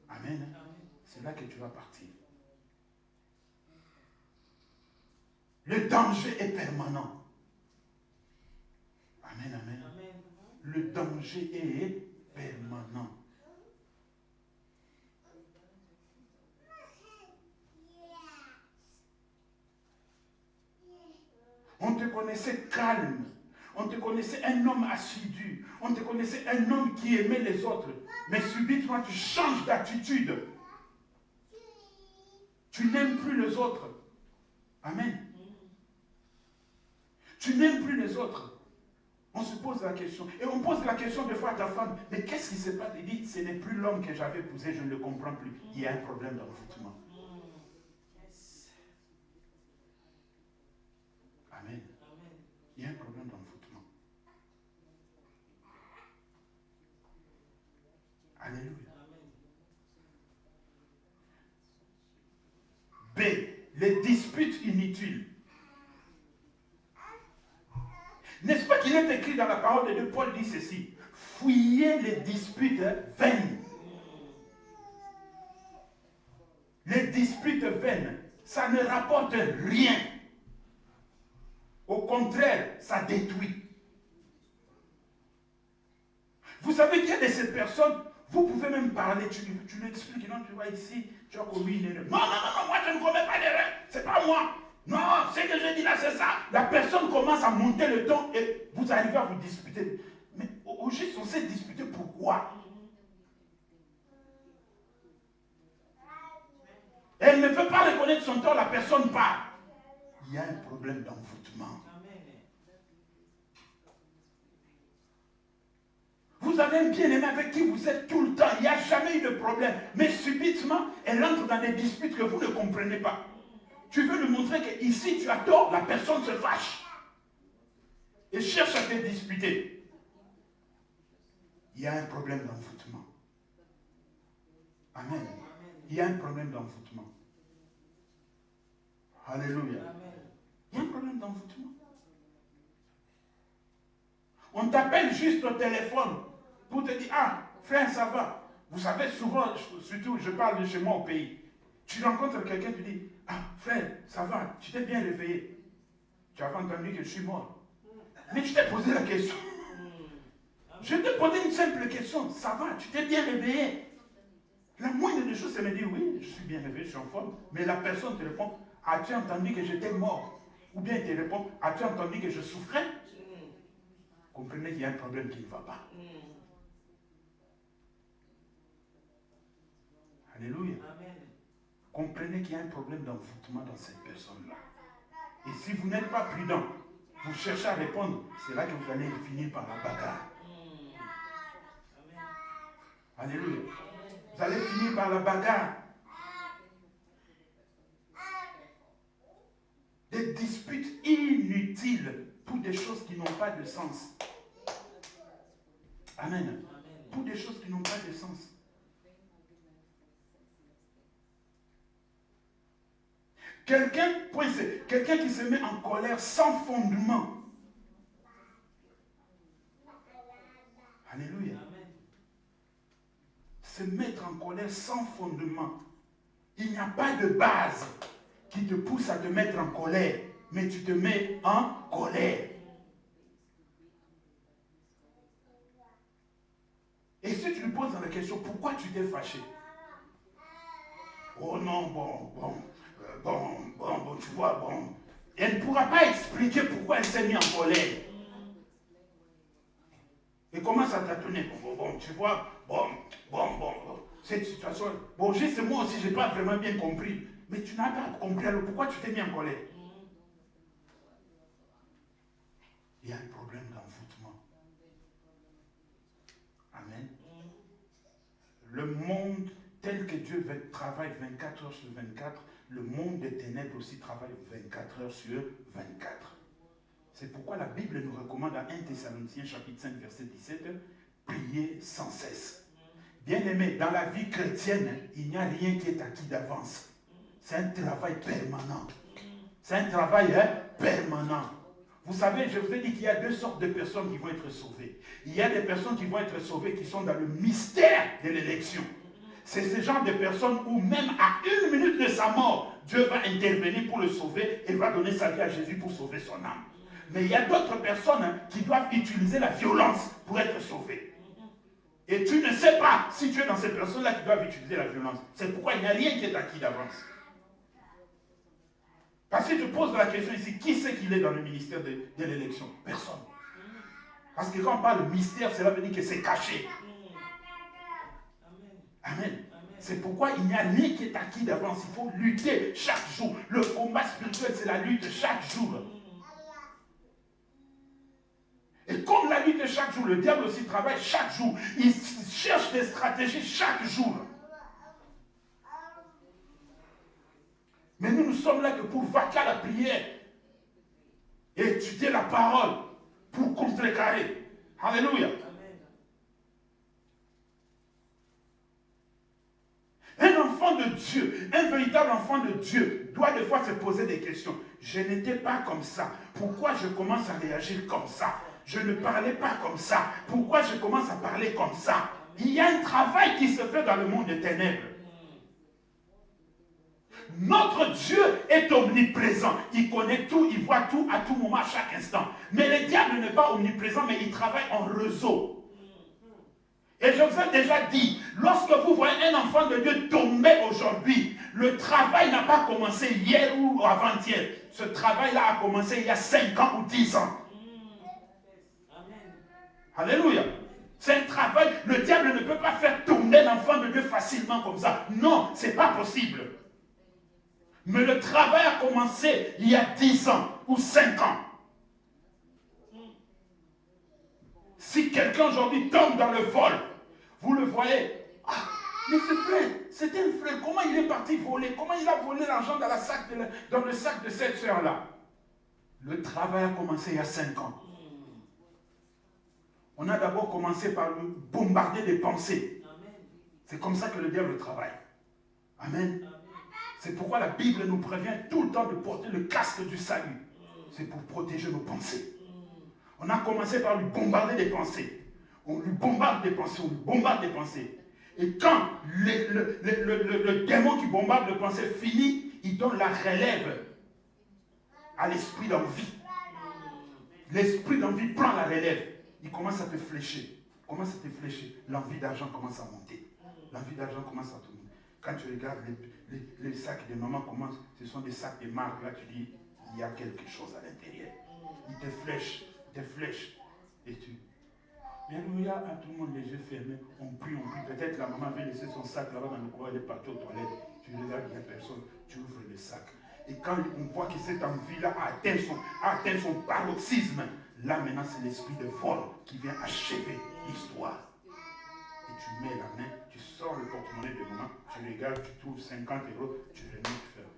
Amen. C'est là que tu vas partir. Le danger est permanent. Amen, amen. Le danger est permanent. On te connaissait calme. On te connaissait un homme assidu. On te connaissait un homme qui aimait les autres. Mais subitement, tu changes d'attitude. Tu n'aimes plus les autres. Amen. Tu n'aimes plus les autres. On se pose la question. Et on pose la question des fois à ta femme. Mais qu'est-ce qui se passe? Il dit, ce n'est plus l'homme que j'avais épousé, je ne le comprends plus. Il y a un problème d'envoûtement. Amen. Il y a un problème d'envoûtement. Alléluia. les disputes inutiles. N'est-ce pas qu'il est écrit dans la parole de Dieu, Paul dit ceci, fuyez les disputes vaines. Les disputes vaines, ça ne rapporte rien. Au contraire, ça détruit. Vous savez qu'il y a de ces personnes, vous pouvez même parler, tu lui expliques, non, tu vois ici, tu as commis une erreur. Non, moi je ne commets pas d'erreur, c'est pas moi. Non, ce que je dis là, c'est ça. La personne commence à monter le ton et vous arrivez à vous disputer. Mais au juste, on sait disputer pourquoi. Elle ne veut pas reconnaître son tort, la personne part. Il y a un problème d'envoûtement. Vous avez un bien-aimé avec qui vous êtes tout le temps, il n'y a jamais eu de problème. Mais subitement, elle entre dans des disputes que vous ne comprenez pas. Tu veux lui montrer qu'ici tu as tort, la personne se fâche. Et cherche à te disputer. Il y a un problème d'envoûtement. Amen. Il y a un problème d'envoûtement. Alléluia. Il y a un problème d'envoûtement. On t'appelle juste au téléphone pour te dire, ah, frère, ça va. Vous savez, souvent, surtout, je parle de chez moi au pays. Tu rencontres quelqu'un, tu dis, ah, frère, ça va, tu t'es bien réveillé. Tu avais entendu que je suis mort. Mais tu t'es posé la question. Je t'ai posé une simple question, ça va, tu t'es bien réveillé. La moindre des choses, c'est me dire, oui, je suis bien réveillé, je suis en forme. Mais la personne te répond, as-tu entendu que j'étais mort? Ou bien il te répond, as-tu entendu que je souffrais? Comprenez qu'il y a un problème qui ne va pas. Alléluia. Amen. Comprenez qu'il y a un problème d'envoûtement dans cette personne-là. Et si vous n'êtes pas prudent, vous cherchez à répondre, c'est là que vous allez finir par la bagarre. Alléluia. Vous allez finir par la bagarre. Des disputes inutiles pour des choses qui n'ont pas de sens. Amen. Pour des choses qui n'ont pas de sens. Quelqu'un qui se met en colère sans fondement. Alléluia. Se mettre en colère sans fondement. Il n'y a pas de base qui te pousse à te mettre en colère, mais tu te mets en colère. Et si tu lui poses la question, pourquoi tu t'es fâché? Oh non, bon, tu vois, bon. Elle ne pourra pas expliquer pourquoi elle s'est mise en colère. Et commence à tâtonner. Bon, tu vois, bon. Cette situation, bon, juste moi aussi, je n'ai pas vraiment bien compris. Mais tu n'as pas compris, alors pourquoi tu t'es mis en colère? Il y a un problème d'envoûtement. Amen. Le monde tel que Dieu travaille 24 heures sur 24, le monde des ténèbres aussi travaille 24 heures sur 24. C'est pourquoi la Bible nous recommande à 1 Thessaloniciens chapitre 5 verset 17, prier sans cesse. Bien aimé, dans la vie chrétienne, il n'y a rien qui est acquis d'avance. C'est un travail permanent. C'est un travail permanent. Vous savez, je vous ai dit qu'il y a deux sortes de personnes qui vont être sauvées. Il y a des personnes qui vont être sauvées qui sont dans le mystère de l'élection. C'est ce genre de personnes où même à 1 minute de sa mort, Dieu va intervenir pour le sauver et va donner sa vie à Jésus pour sauver son âme. Mais il y a d'autres personnes qui doivent utiliser la violence pour être sauvées. Et tu ne sais pas si tu es dans ces personnes-là qui doivent utiliser la violence. C'est pourquoi il n'y a rien qui est acquis d'avance. Parce que je pose la question ici, qui c'est qu'il est dans le ministère de l'élection? Personne. Parce que quand on parle de mystère, cela veut dire que c'est caché. Amen. C'est pourquoi il n'y a rien qui est acquis d'avance. Il faut lutter chaque jour. Le combat spirituel, c'est la lutte chaque jour. Et comme la lutte chaque jour, le diable aussi travaille chaque jour. Il cherche des stratégies chaque jour. Mais nous sommes là que pour vaquer à la prière et étudier la parole pour contrecarrer. Alléluia. Un enfant de Dieu, un véritable enfant de Dieu, doit des fois se poser des questions. Je n'étais pas comme ça. Pourquoi je commence à réagir comme ça? Je ne parlais pas comme ça. Pourquoi je commence à parler comme ça? Il y a un travail qui se fait dans le monde des ténèbres. Notre Dieu est omniprésent. Il connaît tout, il voit tout à tout moment, à chaque instant. Mais le diable n'est pas omniprésent, mais il travaille en réseau. Et je vous ai déjà dit, lorsque vous voyez un enfant de Dieu tomber aujourd'hui, le travail n'a pas commencé hier ou avant-hier. Ce travail-là a commencé il y a 5 ans ou 10 ans. Alléluia. C'est un travail, le diable ne peut pas faire tomber l'enfant de Dieu facilement comme ça. Non, ce n'est pas possible. Mais le travail a commencé il y a 10 ans ou 5 ans. Si quelqu'un aujourd'hui tombe dans le vol, vous le voyez. Ah, mais ce frère, c'était un frère. Comment il est parti voler? Comment il a volé l'argent dans le sac de cette soeur-là? Le travail a commencé il y a 5 ans. On a d'abord commencé par le bombarder des pensées. C'est comme ça que le diable travaille. Amen. C'est pourquoi la Bible nous prévient tout le temps de porter le casque du salut. C'est pour protéger nos pensées. On a commencé par lui bombarder des pensées. On lui bombarde des pensées, on lui bombarde des pensées. Et quand le démon qui bombarde les pensées finit, il donne la relève à l'esprit d'envie. L'esprit d'envie prend la relève. Il commence à te flécher. Commence à te flécher. L'envie d'argent commence à monter. L'envie d'argent commence à te monter. Quand tu regardes les sacs de maman, ce sont des sacs de marque, là tu dis, il y a quelque chose à l'intérieur. Il te flèche, et tu... Alléluia, à tout le monde les yeux fermés, on prie. Peut-être la maman avait laissé son sac là-bas dans le coin, elle est partie aux toilettes. Tu regardes, il n'y a personne, tu ouvres le sac. Et quand on voit que cette envie-là a atteint son paroxysme, là maintenant c'est l'esprit de vol qui vient achever l'histoire. Et tu mets la main, tu sors le porte-monnaie de maman, tu regardes, tu trouves 50 €, tu remets le faire.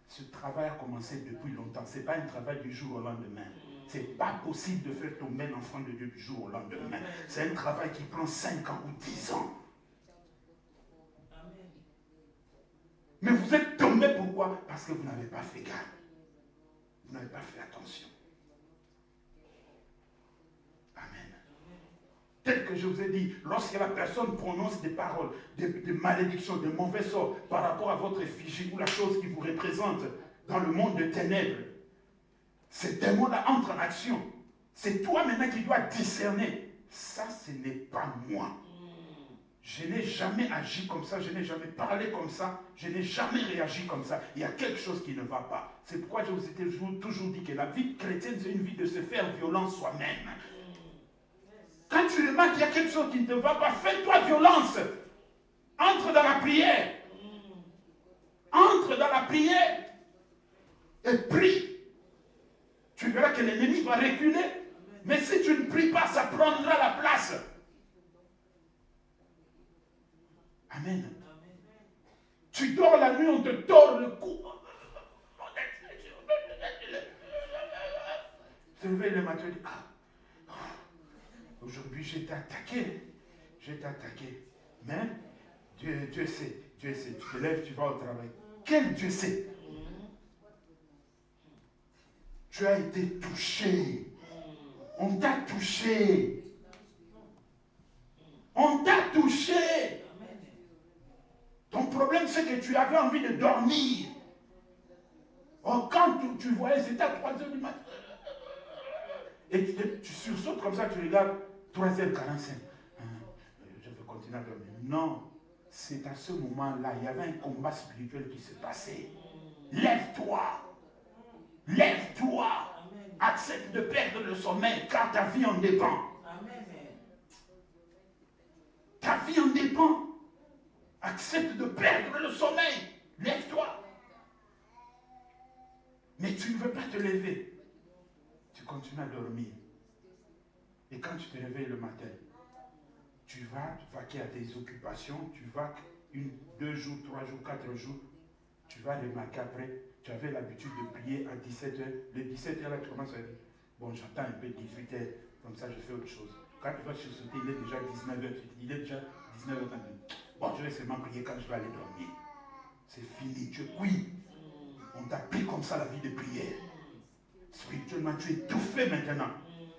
Ce travail a commencé depuis longtemps. Ce n'est pas un travail du jour au lendemain. Ce n'est pas possible de faire tomber l'enfant de Dieu du jour au lendemain. C'est un travail qui prend 5 ans ou 10 ans. Mais vous êtes tombé pourquoi? Parce que vous n'avez pas fait garde. Vous n'avez pas fait attention. Amen. Tel que je vous ai dit, lorsque la personne prononce des paroles, des malédictions, des mauvais sorts par rapport à votre effigie ou la chose qui vous représente dans le monde des ténèbres, ces démons-là entrent en action. C'est toi maintenant qui dois discerner. Ça, ce n'est pas moi. Je n'ai jamais agi comme ça, je n'ai jamais parlé comme ça, je n'ai jamais réagi comme ça. Il y a quelque chose qui ne va pas. C'est pourquoi je vous ai toujours dit que la vie chrétienne, c'est une vie de se faire violence soi-même. Quand tu remarques qu'il y a quelque chose qui ne te va pas, fais-toi violence. Entre dans la prière. Entre dans la prière et prie. Tu verras que l'ennemi va reculer. Mais si tu ne pries pas, ça prendra la place. Amen. Tu dors la nuit, on te tord le cou. Tu te réveilles le matin et dis, aujourd'hui j'étais attaqué. Mais Dieu sait. Tu te lèves, tu vas au travail. Quel Dieu sait? Tu as été touché. On t'a touché. On t'a touché. Ton problème, c'est que tu avais envie de dormir. Oh, quand tu voyais, c'était à 3h du matin. Et tu sursautes comme ça, tu regardes 3h45. Je veux continuer à dormir. Non, c'est à ce moment-là, il y avait un combat spirituel qui se passait. Lève-toi. Lève-toi. Accepte de perdre le sommeil, car ta vie en dépend. Ta vie en dépend. Accepte de perdre le sommeil. Lève-toi. Mais tu ne veux pas te lever. Tu continues à dormir. Et quand tu te réveilles le matin, tu vas vaquer à tes occupations. Tu vas 1, 2 jours, 3 jours, 4 jours. Tu vas remarquer après, tu avais l'habitude de prier à 17h. Les 17h là, tu commences à dire, bon, j'attends un peu 18h, comme ça je fais autre chose. Quand tu vas sursauter, il est déjà 19h. Il est déjà 19h. Bon, je vais seulement prier quand je vais aller dormir. c'est fini, tu es cuit. On t'a pris comme ça la vie de prière. Spirituellement, tu es étouffé maintenant.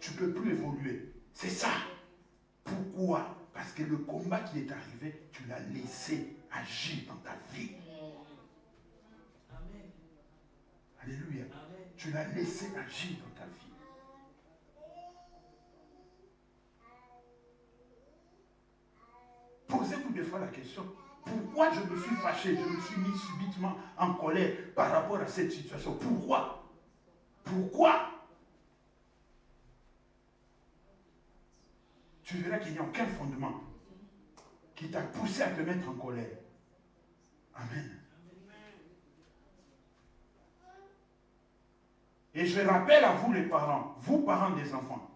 Tu ne peux plus évoluer. C'est ça. Pourquoi? Parce que le combat qui est arrivé, tu l'as laissé agir dans ta vie. Amen. Alléluia. Amen. Tu l'as laissé agir dans ta vie. Posez-vous des fois la question, pourquoi je me suis fâché, je me suis mis subitement en colère par rapport à cette situation? Pourquoi? Pourquoi? Tu verras qu'il n'y a aucun fondement qui t'a poussé à te mettre en colère. Amen. Et je rappelle à vous les parents, vous parents des enfants,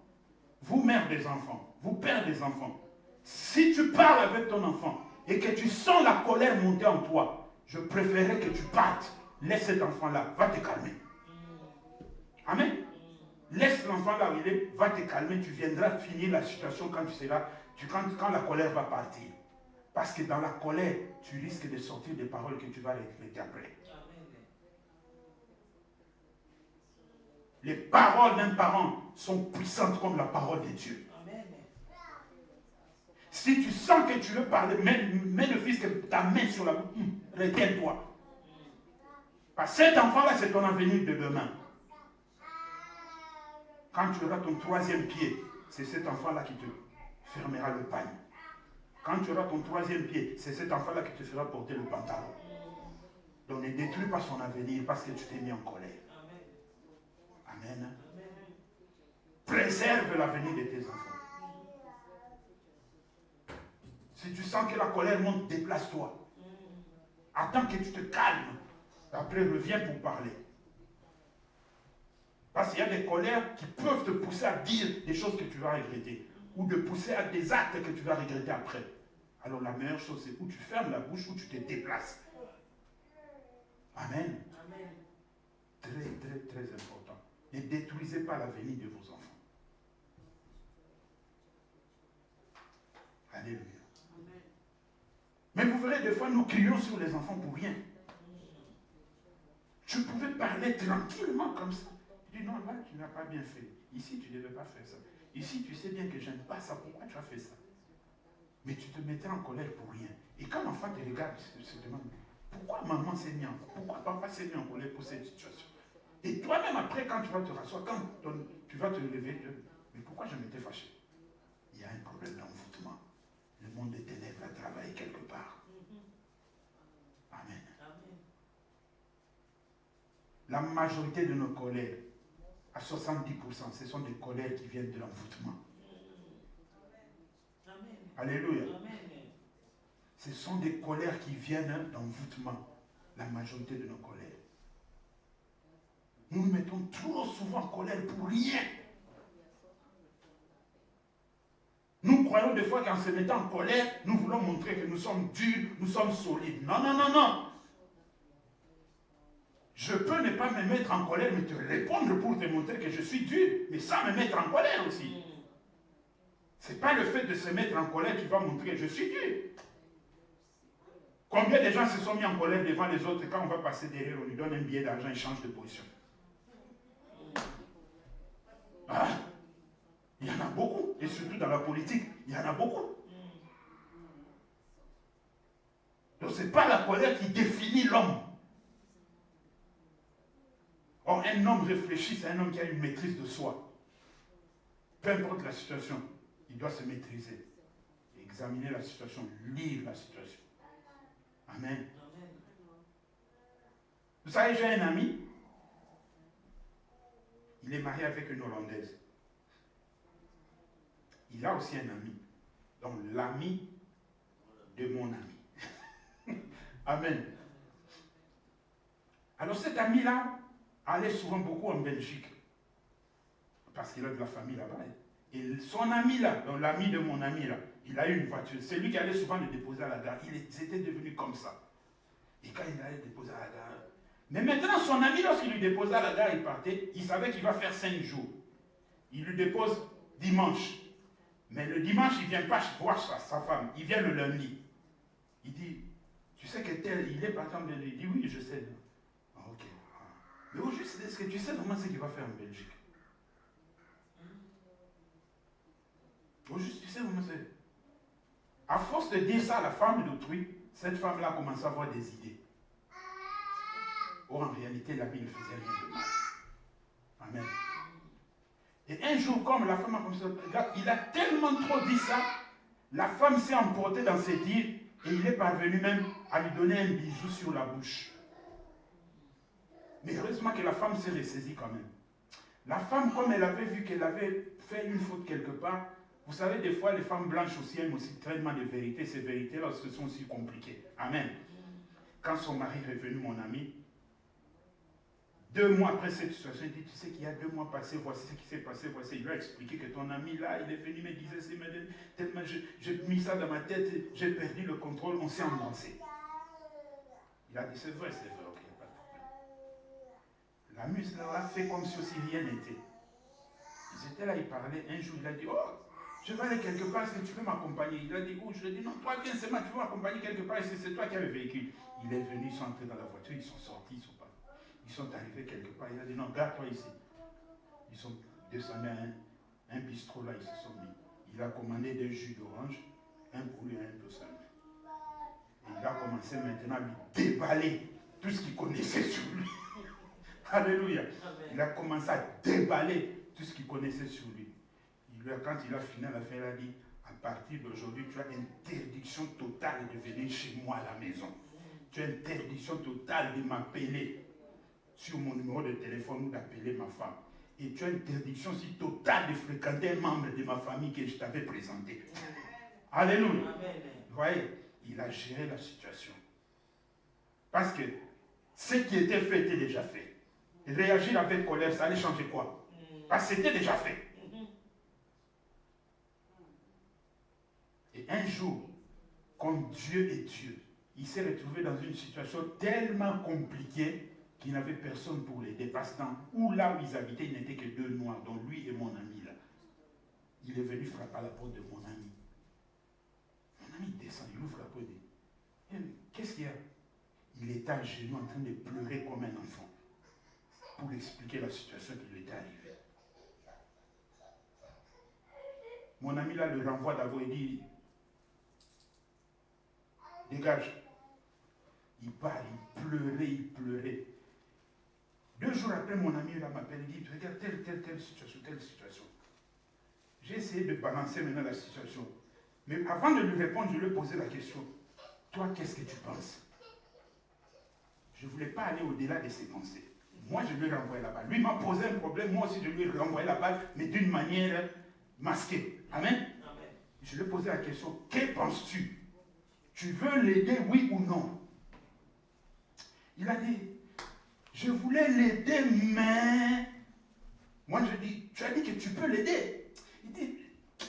vous mères des enfants, vous pères des enfants, si tu parles avec ton enfant et que tu sens la colère monter en toi, je préférerais que tu partes. Laisse cet enfant-là, va te calmer. Amen. Laisse l'enfant là où il est, va te calmer, tu viendras finir la situation quand tu seras, quand la colère va partir. Parce que dans la colère, tu risques de sortir des paroles que tu vas regretter après. Les paroles d'un parent sont puissantes comme la parole de Dieu. Amen. Si tu sens que tu veux parler, mets le fils que ta main sur la bouche, retiens-toi. Parce que cet enfant-là, c'est ton avenir de demain. Quand tu auras ton troisième pied, c'est cet enfant-là qui te fermera le pagne. Quand tu auras ton troisième pied, c'est cet enfant-là qui te fera porter le pantalon. Donc ne détruis pas son avenir parce que tu t'es mis en colère. Amen. Préserve l'avenir de tes enfants. Si tu sens que la colère monte, déplace-toi. Attends que tu te calmes. Après, reviens pour parler. Parce qu'il y a des colères qui peuvent te pousser à dire des choses que tu vas regretter. Ou de pousser à des actes que tu vas regretter après. Alors la meilleure chose, c'est où tu fermes la bouche, où tu te déplaces. Amen. Amen. Très, très, très important. Ne détruisez pas l'avenir de vos enfants. Alléluia. Amen. Mais vous verrez, des fois, nous crions sur les enfants pour rien. Tu pouvais parler tranquillement comme ça. Tu dis, non, là, tu n'as pas bien fait. Ici, tu ne devais pas faire ça. Ici, tu sais bien que je n'aime pas ça. Pourquoi tu as fait ça? Mais tu te mettais en colère pour rien. Et quand l'enfant te regarde, il se demande, pourquoi maman s'est mis en colère? Pourquoi papa s'est mis en colère pour cette situation? Et toi-même, après, quand tu vas te rasseoir, quand tu vas te lever, mais pourquoi je m'étais fâché? Il y a un problème d'envoûtement. Le monde des ténèbres a travaillé quelque part. Amen. Amen. La majorité de nos colères, à 70%, ce sont des colères qui viennent de l'envoûtement. Amen. Alléluia. Amen. Ce sont des colères qui viennent d'envoûtement. La majorité de nos colères. Nous nous mettons trop souvent en colère pour rien. Nous croyons des fois qu'en se mettant en colère, nous voulons montrer que nous sommes durs, nous sommes solides. Non, non, non, non. Je peux ne pas me mettre en colère, mais te répondre pour te montrer que je suis dur, mais sans me mettre en colère aussi. Ce n'est pas le fait de se mettre en colère qui va montrer que je suis dur. Combien de gens se sont mis en colère devant les autres et quand on va passer derrière, on lui donne un billet d'argent, il change de position. Ah, il y en a beaucoup, et surtout dans la politique, il y en a beaucoup. Donc ce n'est pas la colère qui définit l'homme. Or, un homme réfléchi, c'est un homme qui a une maîtrise de soi. Peu importe la situation, il doit se maîtriser. Examiner la situation, lire la situation. Amen. Vous savez, j'ai un ami, il est marié avec une Hollandaise. Il a aussi un ami, donc l'ami de mon ami. Amen. Alors cet ami-là allait souvent beaucoup en Belgique, parce qu'il a de la famille là-bas. Et son ami-là, donc l'ami de mon ami-là, il a eu une voiture. C'est lui qui allait souvent le déposer à la gare. Il était devenu comme ça. Et quand il allait le déposer à la gare... Mais maintenant, son ami, lorsqu'il lui déposait à la gare, il partait, il savait qu'il va faire 5 jours. Il lui dépose dimanche. Mais le dimanche, il ne vient pas voir sa femme. Il vient le lundi. Il dit, Tu sais que tel, il est partant de lui. Il dit oui, je sais. Ah, ok. Mais au juste, est-ce que tu sais vraiment ce qu'il va faire en Belgique? Au juste, tu sais vraiment ce. À force de dire ça à la femme d'autrui, cette femme-là a commencé à avoir des idées. Or, en réalité, l'ami ne faisait rien de mal. Amen. Et un jour, comme la femme a commencé à... Il a tellement trop dit ça, la femme s'est emportée dans ses dires et il est parvenu même à lui donner un bisou sur la bouche. Mais heureusement que la femme s'est ressaisie quand même. La femme, comme elle avait vu qu'elle avait fait une faute quelque part, vous savez, des fois, les femmes blanches aussi aiment aussi tellement de vérités. Ces vérités-là, ce sont aussi compliquées. Amen. Quand son mari est revenu, mon ami, 2 mois après cette situation, il dit, tu sais qu'il y a 2 mois passés, voici ce qui s'est passé, voici. Il lui a expliqué que ton ami là, il est venu, me disait, tellement j'ai mis ça dans ma tête, j'ai perdu le contrôle, on s'est embrassé. Il a dit, c'est vrai, ok, il n'y a pas de problème. La muse là a fait comme si aussi rien n'était. Ils étaient là, ils parlaient, un jour il a dit, oh, je vais aller quelque part, est-ce que tu peux m'accompagner? Il a dit, où? Je lui ai dit, non, toi viens, c'est moi, tu peux m'accompagner quelque part, c'est toi qui as le véhicule. Il est venu, ils sont entrés dans la voiture, ils sont sortis, ils sont arrivés quelque part, il a dit, non, garde-toi ici. Ils sont descendus à un bistrot là, ils se sont mis. Il a commandé des jus d'orange, un pour lui et un pour sa mère. Et il a commencé maintenant à lui déballer tout ce qu'il connaissait sur lui. Alléluia. Il a commencé à déballer tout ce qu'il connaissait sur lui. Quand il a fini à la fin, il a dit, à partir d'aujourd'hui, tu as interdiction totale de venir chez moi à la maison. Tu as interdiction totale de m'appeler sur mon numéro de téléphone ou d'appeler ma femme. Et tu as interdiction aussi totale de fréquenter un membre de ma famille que je t'avais présenté. Alléluia. Vous voyez, il a géré la situation. Parce que ce qui était fait était déjà fait. Réagir avec colère, ça allait changer quoi? Parce que c'était déjà fait. Et un jour, comme Dieu est Dieu, il s'est retrouvé dans une situation tellement compliquée qu'il n'avait personne pour l'aider. Parce que là où ils habitaient, il n'était que 2 noirs, dont lui et mon ami là. Il est venu frapper à la porte de mon ami. Mon ami descend, il ouvre la porte et dit, qu'est-ce qu'il y a? Il était à genoux en train de pleurer comme un enfant pour expliquer la situation qui lui était arrivée. Mon ami là le renvoie d'abord et dit, dégage. Il part, il pleurait. 2 jours après, mon ami là m'appelle et dit, regarde telle situation. J'ai essayé de balancer maintenant la situation. Mais avant de lui répondre, je lui ai posé la question. Toi, qu'est-ce que tu penses? Je ne voulais pas aller au-delà de ses pensées. Moi, je lui ai renvoyé la balle. Lui m'a posé un problème, moi aussi je lui ai renvoyé la balle, mais d'une manière masquée. Amen. Amen. Je lui ai posé la question, que penses-tu? Tu veux l'aider, oui ou non? Il a dit, je voulais l'aider, mais... Moi, je dis, tu as dit que tu peux l'aider. Il dit,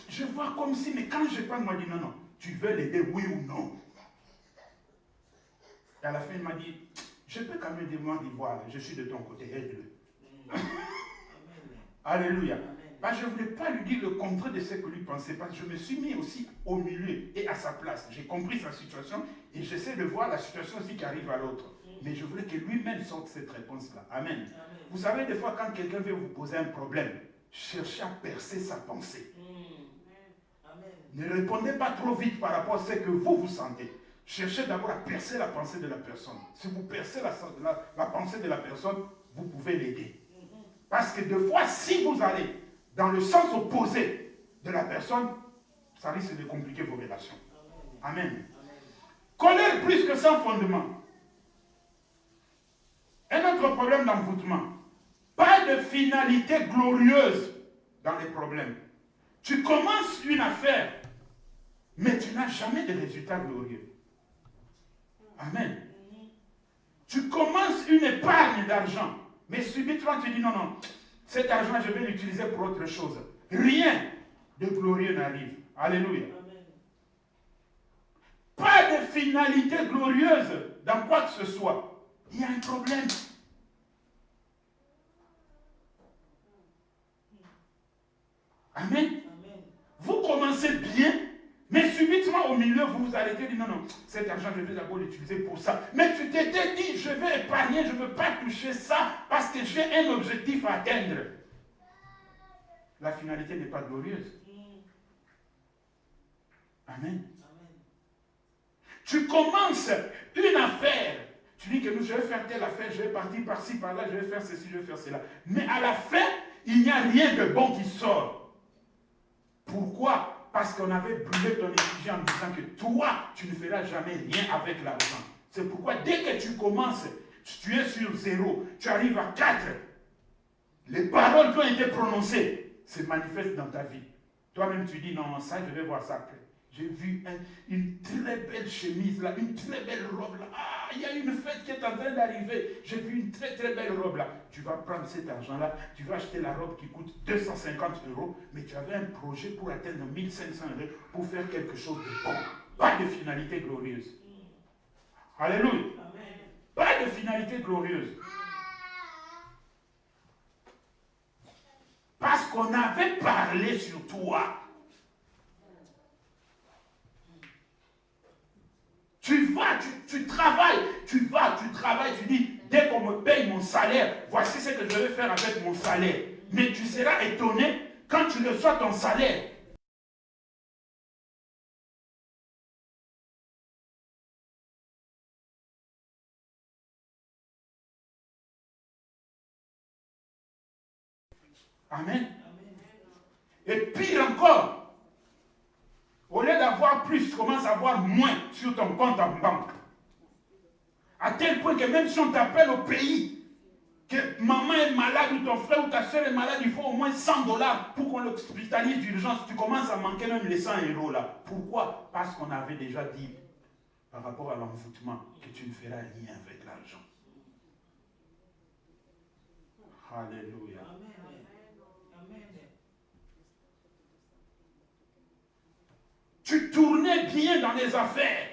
je vois comme si, mais quand je parle, moi, je dis, non, tu veux l'aider, oui ou non? Et à la fin, il m'a dit, je peux quand même dire, moi, voilà, je suis de ton côté, aide-le. Alléluia. Bah, je ne voulais pas lui dire le contraire de ce que lui pensait, parce que je me suis mis aussi au milieu et à sa place. J'ai compris sa situation et j'essaie de voir la situation aussi qui arrive à l'autre. Mais je voulais que lui-même sorte cette réponse-là. Amen. Amen. Vous savez, des fois, quand quelqu'un veut vous poser un problème, cherchez à percer sa pensée. Amen. Ne répondez pas trop vite par rapport à ce que vous sentez. Cherchez d'abord à percer la pensée de la personne. Si vous percez la pensée de la personne, vous pouvez l'aider. Parce que des fois, si vous allez dans le sens opposé de la personne, ça risque de compliquer vos relations. Amen. Amen. Colère plus que sans fondement. Un autre problème d'envoûtement. Pas de finalité glorieuse dans les problèmes. Tu commences une affaire, mais tu n'as jamais de résultat glorieux. Amen. Tu commences une épargne d'argent, mais subitement tu dis non, cet argent je vais l'utiliser pour autre chose. Rien de glorieux n'arrive. Alléluia. Amen. Pas de finalité glorieuse dans quoi que ce soit. Il y a un problème. Amen. Amen. Vous commencez bien, mais subitement au milieu, vous vous arrêtez et dites non, non, cet argent, je vais d'abord l'utiliser pour ça. Mais tu t'étais dit, je vais épargner, je ne veux pas toucher ça parce que j'ai un objectif à atteindre. La finalité n'est pas glorieuse. Amen. Tu commences une affaire. Tu dis que je vais faire telle affaire, je vais partir par-ci, par-là, je vais faire ceci, je vais faire cela. Mais à la fin, il n'y a rien de bon qui sort. Pourquoi? Parce qu'on avait brûlé ton effigie en disant que toi, tu ne feras jamais rien avec l'argent. C'est pourquoi dès que tu commences, tu es sur 0, tu arrives à 4, les paroles qui ont été prononcées se manifestent dans ta vie. Toi-même, tu dis non, ça, je vais voir ça après. J'ai vu une très belle chemise là, une très belle robe là. Ah, il y a une fête qui est en train d'arriver. J'ai vu une très très belle robe là. Tu vas prendre cet argent là, tu vas acheter la robe qui coûte 250 €, mais tu avais un projet pour atteindre 1500 € pour faire quelque chose de bon. Pas de finalité glorieuse. Alléluia. Amen. Pas de finalité glorieuse. Parce qu'on avait parlé sur toi. Tu travailles, tu dis, dès qu'on me paye mon salaire, voici ce que je vais faire avec mon salaire. Mais tu seras étonné quand tu reçois ton salaire. Amen. Et pire encore, au lieu d'avoir plus, tu commences à avoir moins sur ton compte en banque. À tel point que même si on t'appelle au pays, que maman est malade ou ton frère ou ta soeur est malade, il faut au moins 100 $ pour qu'on l'hospitalise d'urgence. Tu commences à manquer même les 100 € là. Pourquoi? Parce qu'on avait déjà dit par rapport à l'envoûtement que tu ne feras rien avec l'argent. Alléluia. Amen. Tu tournais bien dans les affaires.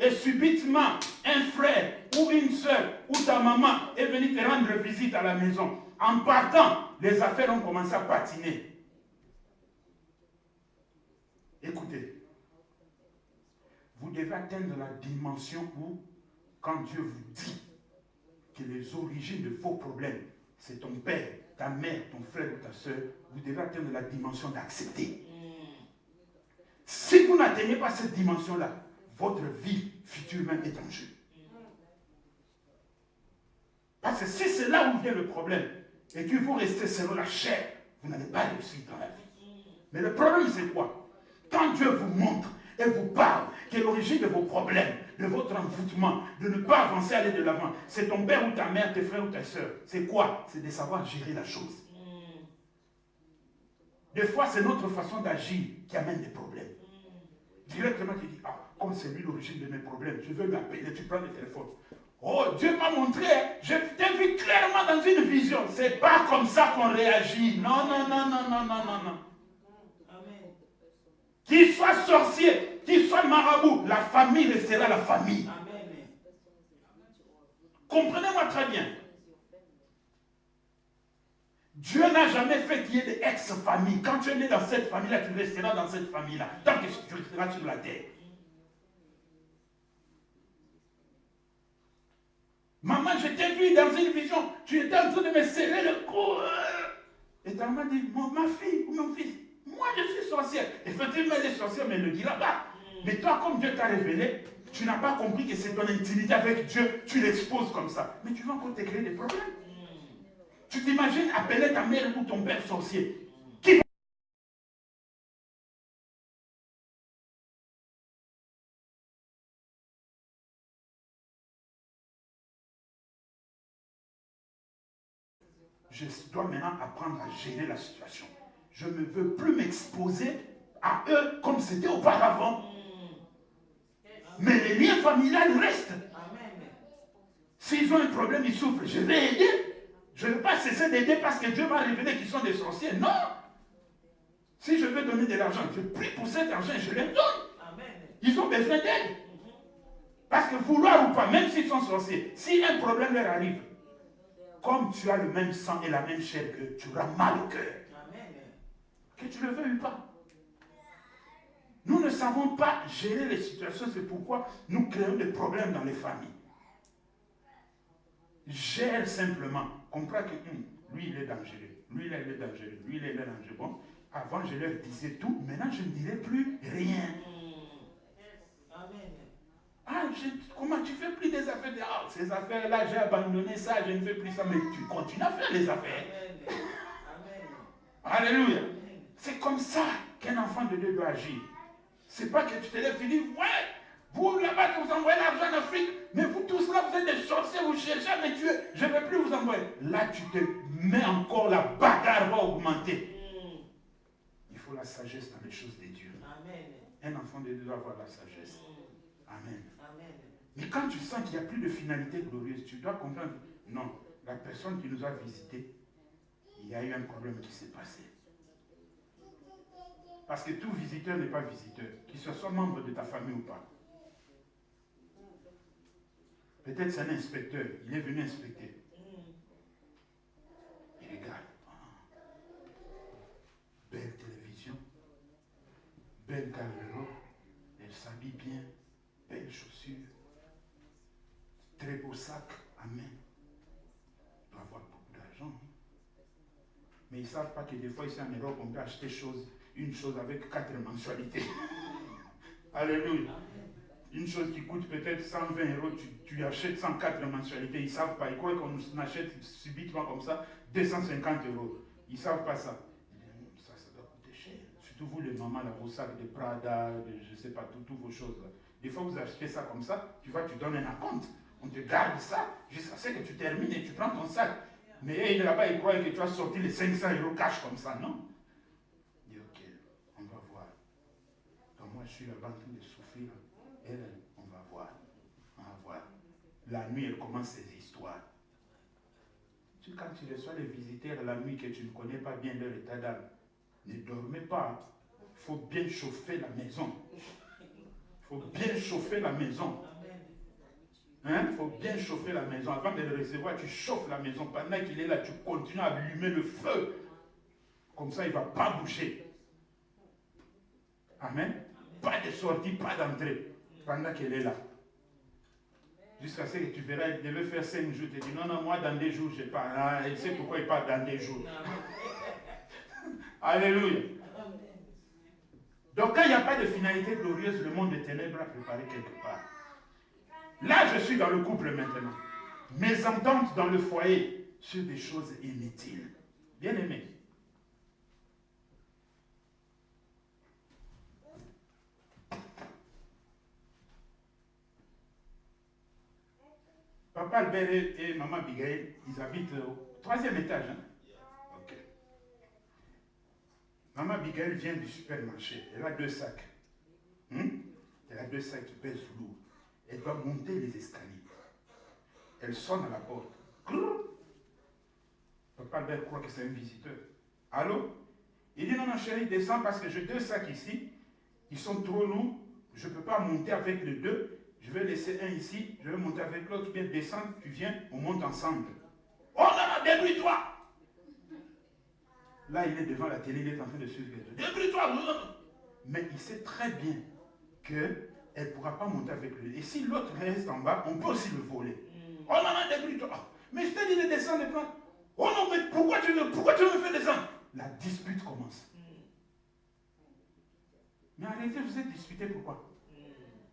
Et subitement, un frère ou une soeur ou ta maman est venu te rendre visite à la maison. En partant, les affaires ont commencé à patiner. Écoutez, vous devez atteindre la dimension où, quand Dieu vous dit que les origines de vos problèmes, c'est ton père, ta mère, ton frère ou ta soeur, vous devez atteindre la dimension d'accepter. Si vous n'atteignez pas cette dimension-là, votre vie future même est en jeu. Parce que si c'est là où vient le problème, et que vous restez selon la chair, vous n'allez pas réussir dans la vie. Mais le problème, c'est quoi? Quand Dieu vous montre et vous parle que l'origine de vos problèmes, de votre envoûtement, de ne pas avancer, aller de l'avant, c'est ton père ou ta mère, tes frères ou ta soeur. C'est quoi? C'est de savoir gérer la chose. Des fois, c'est notre façon d'agir qui amène des problèmes. Directement, tu dis, ah, comme c'est lui l'origine de mes problèmes, je veux l'appeler, tu prends le téléphone. Oh, Dieu m'a montré, je t'ai vu clairement dans une vision. C'est pas comme ça qu'on réagit. Non, non, non, non, non, non, non, non. Amen. Qu'il soit sorcier, qu'il soit marabout, la famille restera la famille. Amen. Comprenez-moi très bien. Dieu n'a jamais fait qu'il y ait des ex-familles. Quand tu es né dans cette famille-là, tu resteras dans cette famille-là. Tant que tu resteras sur la terre. Maman, je t'ai vu dans une vision. Tu étais en train de me serrer le cou. Et ta maman dit, ma fille ou mon fils, moi je suis sorcière. Effectivement, elle est sorcière, mais elle ne le dira pas. Mais toi, comme Dieu t'a révélé, tu n'as pas compris que c'est ton intimité avec Dieu. Tu l'exposes comme ça. Mais tu vas encore te créer des problèmes. Tu t'imagines appeler ta mère ou ton père sorcier. Qui va... Je dois maintenant apprendre à gérer la situation. Je ne veux plus m'exposer à eux comme c'était auparavant. Mais les liens familiales restent. S'ils ont un problème, ils souffrent. Je vais aider. Je ne vais pas cesser d'aider parce que Dieu m'a révélé qu'ils sont des sorciers. Non. Si je veux donner de l'argent, je prie pour cet argent et je les donne. Ils ont besoin d'aide. Parce que vouloir ou pas, même s'ils sont sorciers, si un problème leur arrive, comme tu as le même sang et la même chair que tu auras mal au cœur. Que tu le veuilles ou pas. Nous ne savons pas gérer les situations, c'est pourquoi nous créons des problèmes dans les familles. Gère simplement. Comprends que lui, il est dangereux. Lui, il est dangereux. Lui, il est dangereux. Bon, avant, je leur disais tout. Maintenant, je ne dirai plus rien. Amen. Ah, comment tu fais plus des affaires? Ah, ces affaires-là, j'ai abandonné ça, je ne fais plus ça. Mais tu continues à faire les affaires. Amen. Alléluia. Amen. C'est comme ça qu'un enfant de Dieu doit agir. C'est pas que tu te lèves et dis, ouais, vous là-bas, vous envoyez l'argent en Afrique, mais vous tous là, vous êtes des sorciers, vous cherchez à me tuer, je ne vais plus vous envoyer. Là, tu te mets encore, la bagarre va augmenter. Il faut la sagesse dans les choses de Dieu. Amen. Un enfant de Dieu doit avoir la sagesse. Amen. Amen. Mais quand tu sens qu'il n'y a plus de finalité glorieuse, tu dois comprendre, non, la personne qui nous a visités, il y a eu un problème qui s'est passé. Parce que tout visiteur n'est pas visiteur, qu'il soit membre de ta famille ou pas. Peut-être c'est un inspecteur, il est venu inspecter. Il regarde. Belle télévision, belle caméra, elle s'habille bien, belles chaussures, très beau sac à main. Il doit avoir beaucoup d'argent. Mais ils ne savent pas que des fois ici en Europe, on peut acheter une chose avec 4 mensualités. Alléluia. Une chose qui coûte peut-être 120 €, tu achètes 104 mensualités. Ils ne savent pas. Ils croient qu'on achète subitement comme ça 250 €. Ils ne savent pas ça. Ça doit coûter cher. Surtout vous, les mamans, là, vos sacs de Prada, de, je ne sais pas, toutes vos choses. Là. Des fois, vous achetez ça comme ça, tu donnes un acompte. On te garde ça jusqu'à ce que tu termines et tu prends ton sac. Mais là-bas, ils croient que tu as sorti les 500 € cash comme ça. Non. Il dit, ok, on va voir. Donc moi, je suis là-bas en train de souffrir. Et on va voir. On va voir. La nuit, elle commence ses histoires. Quand tu reçois les visiteurs la nuit que tu ne connais pas bien leur état d'âme, ne dormez pas. Il faut bien chauffer la maison. Il faut bien chauffer la maison. Il faut bien chauffer la maison. Avant de le recevoir, tu chauffes la maison. Pendant qu'il est là, tu continues à allumer le feu. Comme ça, il ne va pas bouger. Amen. Pas de sortie, pas d'entrée. Pendant qu'elle est là. Jusqu'à ce que tu verras, il devait faire 5 jours. Tu dis, non, non, moi, dans des jours, je pars. Ah, il sait pourquoi il part dans des jours. Alléluia. Donc, quand il n'y a pas de finalité glorieuse, le monde des ténèbres a préparé quelque part. Là, je suis dans le couple maintenant. Mes ententes dans le foyer sur des choses inutiles. Bien aimé. Papa Albert et maman Abigail, ils habitent au 3e étage. Hein? Ok. Maman Abigail vient du supermarché. Elle a 2 sacs. Elle a 2 sacs qui pèsent lourd. Elle doit monter les escaliers. Elle sonne à la porte. Papa Albert croit que c'est un visiteur. Allô? Il dit, non, non, chérie, descends parce que j'ai 2 sacs ici. Ils sont trop lourds. Je ne peux pas monter avec les 2. Je vais laisser un ici, je vais monter avec l'autre, bien descendre, tu viens, on monte ensemble. Oh non, non, débrouille-toi! Là, il est devant la télé, il est en train de suivre les 2. Débrouille-toi! Mais il sait très bien qu'elle ne pourra pas monter avec lui. Et si l'autre reste en bas, on peut aussi le voler. Oh non, non, débrouille-toi! Oh, mais je t'ai dit de descendre, de prendre. Oh non, mais pourquoi tu veux me faire descendre? La dispute commence. Mais en réalité, vous êtes disputés pourquoi?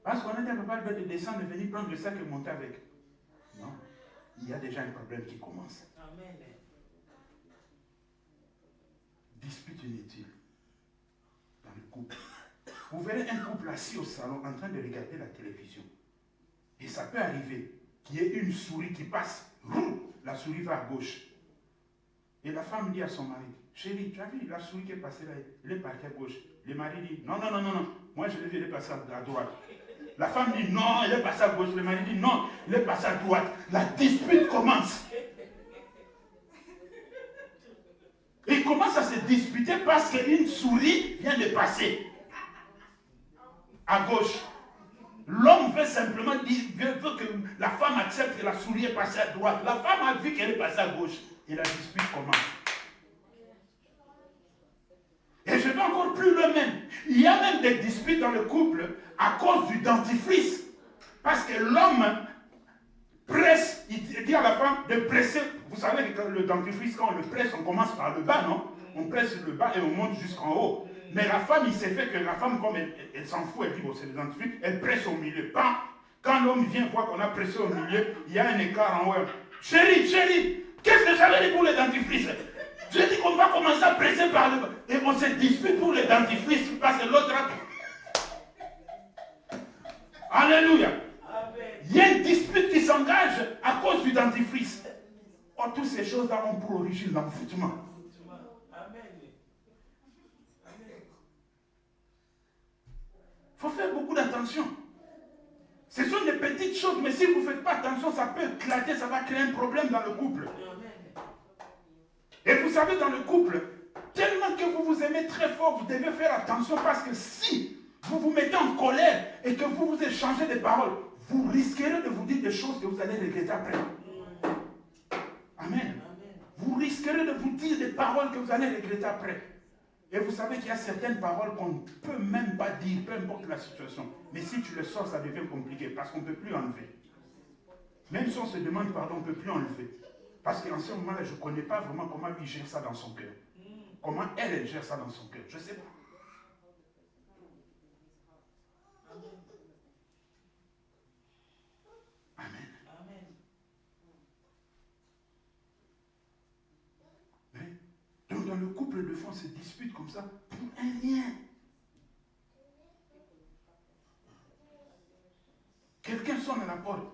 Parce qu'on était capable de descendre, de venir prendre le sac et monter avec. Non. Il y a déjà un problème qui commence. Amen. Dispute inutile dans le couple. Vous verrez un couple assis au salon en train de regarder la télévision. Et ça peut arriver qu'il y ait une souris qui passe. La souris va à gauche. Et la femme dit à son mari, chérie, tu as vu la souris qui est passée là, elle est partie à gauche. Le mari dit, non, non, non, non, non. Moi je l'ai vu, elle est passée à droite. La femme dit non, elle est passée à gauche. Le mari dit non, elle est passée à droite. La dispute commence. Ils commencent à se disputer parce qu'une souris vient de passer à gauche. L'homme veut simplement dire, veut que la femme accepte que la souris est passée à droite. La femme a vu qu'elle est passée à gauche. Et la dispute commence. Et je vais encore plus loin même. Il y a même des disputes dans le couple à cause du dentifrice. Parce que l'homme presse, il dit à la femme de presser. Vous savez que le dentifrice, quand on le presse, on commence par le bas, non? On presse le bas et on monte jusqu'en haut. Mais la femme, il s'est fait que la femme, comme elle s'en fout, elle dit, bon, c'est le dentifrice, elle presse au milieu. Quand l'homme vient voir qu'on a pressé au milieu, il y a un écart en haut. Chérie, qu'est-ce que j'avais dit pour le dentifrice? Je dis qu'on va commencer à presser par le bas. Et on se dispute pour le dentifrice parce que l'autre a... Alléluia. Il y a une dispute qui s'engage à cause du dentifrice. Oh, toutes ces choses-là ont pour origine l'envoûtement. Il faut faire beaucoup d'attention. Ce sont des petites choses, mais si vous ne faites pas attention, ça peut éclater, ça va créer un problème dans le couple. Et vous savez, dans le couple, tellement que vous vous aimez très fort, vous devez faire attention parce que si vous vous mettez en colère et que vous vous échangez des paroles, vous risquerez de vous dire des choses que vous allez regretter après. Amen. Vous risquerez de vous dire des paroles que vous allez regretter après. Et vous savez qu'il y a certaines paroles qu'on ne peut même pas dire, peu importe la situation. Mais si tu le sors, ça devient compliqué parce qu'on ne peut plus enlever. Même si on se demande pardon, on ne peut plus enlever. Parce qu'en ce moment-là, je ne connais pas vraiment comment lui gère ça dans son cœur. Comment elle gère ça dans son cœur. Je ne sais pas. Amen. Donc dans le couple, de fois, on se dispute comme ça pour un rien. Quelqu'un sonne à la porte.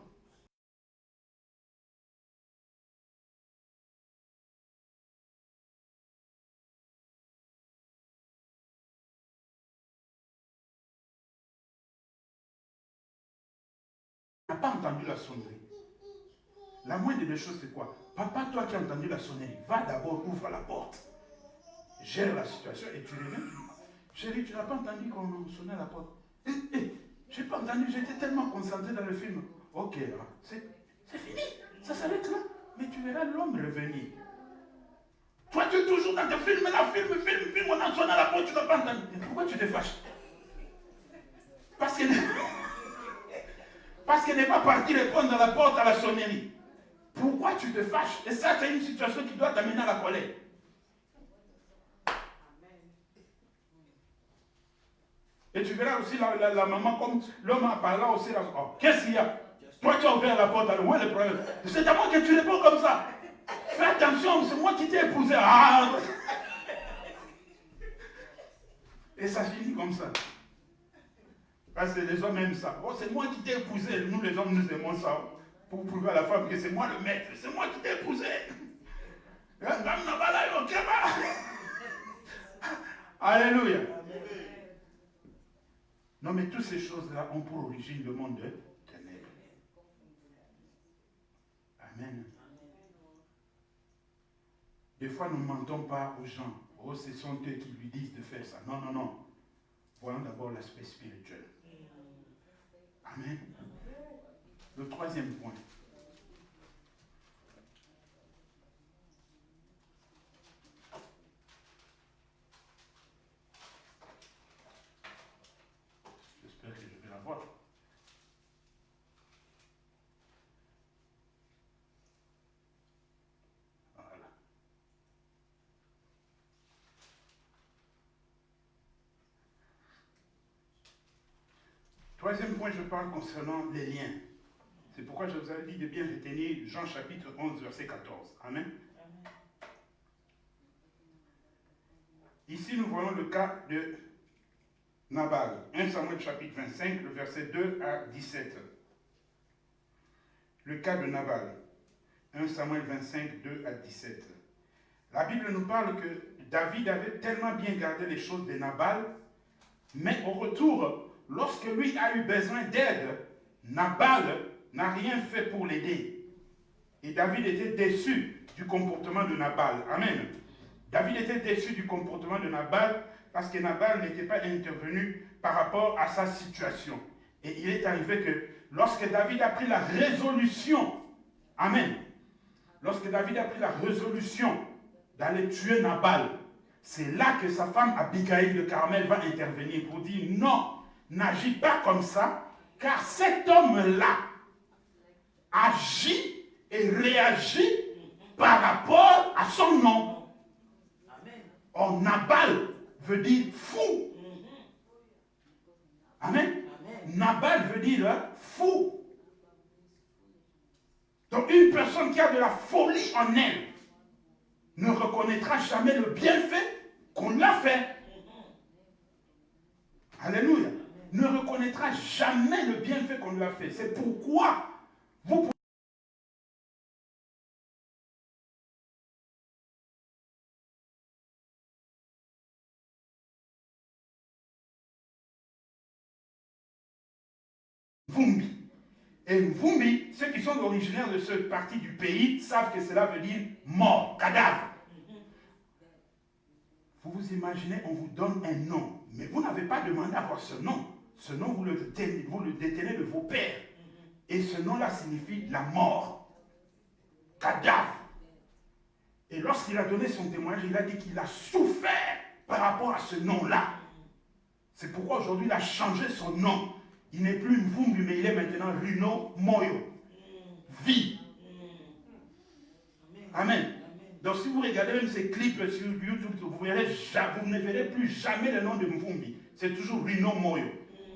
Tu n'as pas entendu la sonnerie. La moindre des choses, c'est quoi? Papa, toi qui as entendu la sonnerie, va d'abord, ouvre la porte. Gère la situation et tu reviens. Chérie, tu n'as pas entendu qu'on sonnait à la porte? Je n'ai pas entendu, j'étais tellement concentré dans le film. Ok, c'est fini, ça s'arrête là. Mais tu verras l'homme revenir. Toi, tu es toujours dans tes films, là, film, on a sonné à la porte, tu n'as pas entendu. Pourquoi tu te fâches? Parce qu'elle n'est pas partie répondre à la porte à la sonnerie. Pourquoi tu te fâches? Et ça, c'est une situation qui doit t'amener à la colère. Et tu verras aussi la maman, comme l'homme a parlé aussi. Oh, qu'est-ce qu'il y a? Toi, tu as ouvert la porte, où est le problème? C'est à moi que tu réponds comme ça. Fais attention, c'est moi qui t'ai épousé. Ah. Et ça finit comme ça. Parce que les hommes aiment ça. Oh, c'est moi qui t'ai épousé. Nous, les hommes, nous aimons ça. Pour prouver à la femme que c'est moi le maître. C'est moi qui t'ai épousé. Alléluia. Non, mais toutes ces choses-là ont pour origine le monde de ténèbres. Amen. Des fois, nous ne mentons pas aux gens. Oh, ce sont eux qui lui disent de faire ça. Non, non, non. Voyons d'abord l'aspect spirituel. Amen. Le troisième point. J'espère que je vais l'avoir. Voilà. Troisième point, je parle concernant les liens. C'est pourquoi je vous avais dit de bien retenir Jean chapitre 11, verset 14. Amen. Ici, nous voyons le cas de Nabal. 1 Samuel chapitre 25, le verset 2 à 17. Le cas de Nabal. 1 Samuel 25, 2 à 17. La Bible nous parle que David avait tellement bien gardé les choses de Nabal, mais au retour, lorsque lui a eu besoin d'aide, Nabal n'a rien fait pour l'aider. Et David était déçu du comportement de Nabal. Amen. David était déçu du comportement de Nabal parce que Nabal n'était pas intervenu par rapport à sa situation. Et il est arrivé que lorsque David a pris la résolution, amen, lorsque David a pris la résolution d'aller tuer Nabal, c'est là que sa femme Abigail de Carmel va intervenir pour dire non, n'agis pas comme ça, car cet homme-là agit et réagit par rapport à son nom. Or, Nabal veut dire fou. Amen. Nabal veut dire fou. Donc, une personne qui a de la folie en elle ne reconnaîtra jamais le bienfait qu'on lui a fait. Alléluia. Ne reconnaîtra jamais le bienfait qu'on lui a fait. C'est pourquoi vous Mvumbi. Et Mvumbi, ceux qui sont originaires de cette partie du pays savent que cela veut dire mort, cadavre. Vous vous imaginez, on vous donne un nom, mais vous n'avez pas demandé à avoir ce nom. Ce nom, vous le détenez de vos pères. Et ce nom-là signifie la mort, cadavre. Et lorsqu'il a donné son témoignage, il a dit qu'il a souffert par rapport à ce nom-là. C'est pourquoi aujourd'hui, il a changé son nom. Il n'est plus Mvumbi, mais il est maintenant Rino Moyo. Vie. Amen. Donc si vous regardez même ces clips sur YouTube, vous ne verrez plus jamais le nom de Mvumbi. C'est toujours Rino Moyo.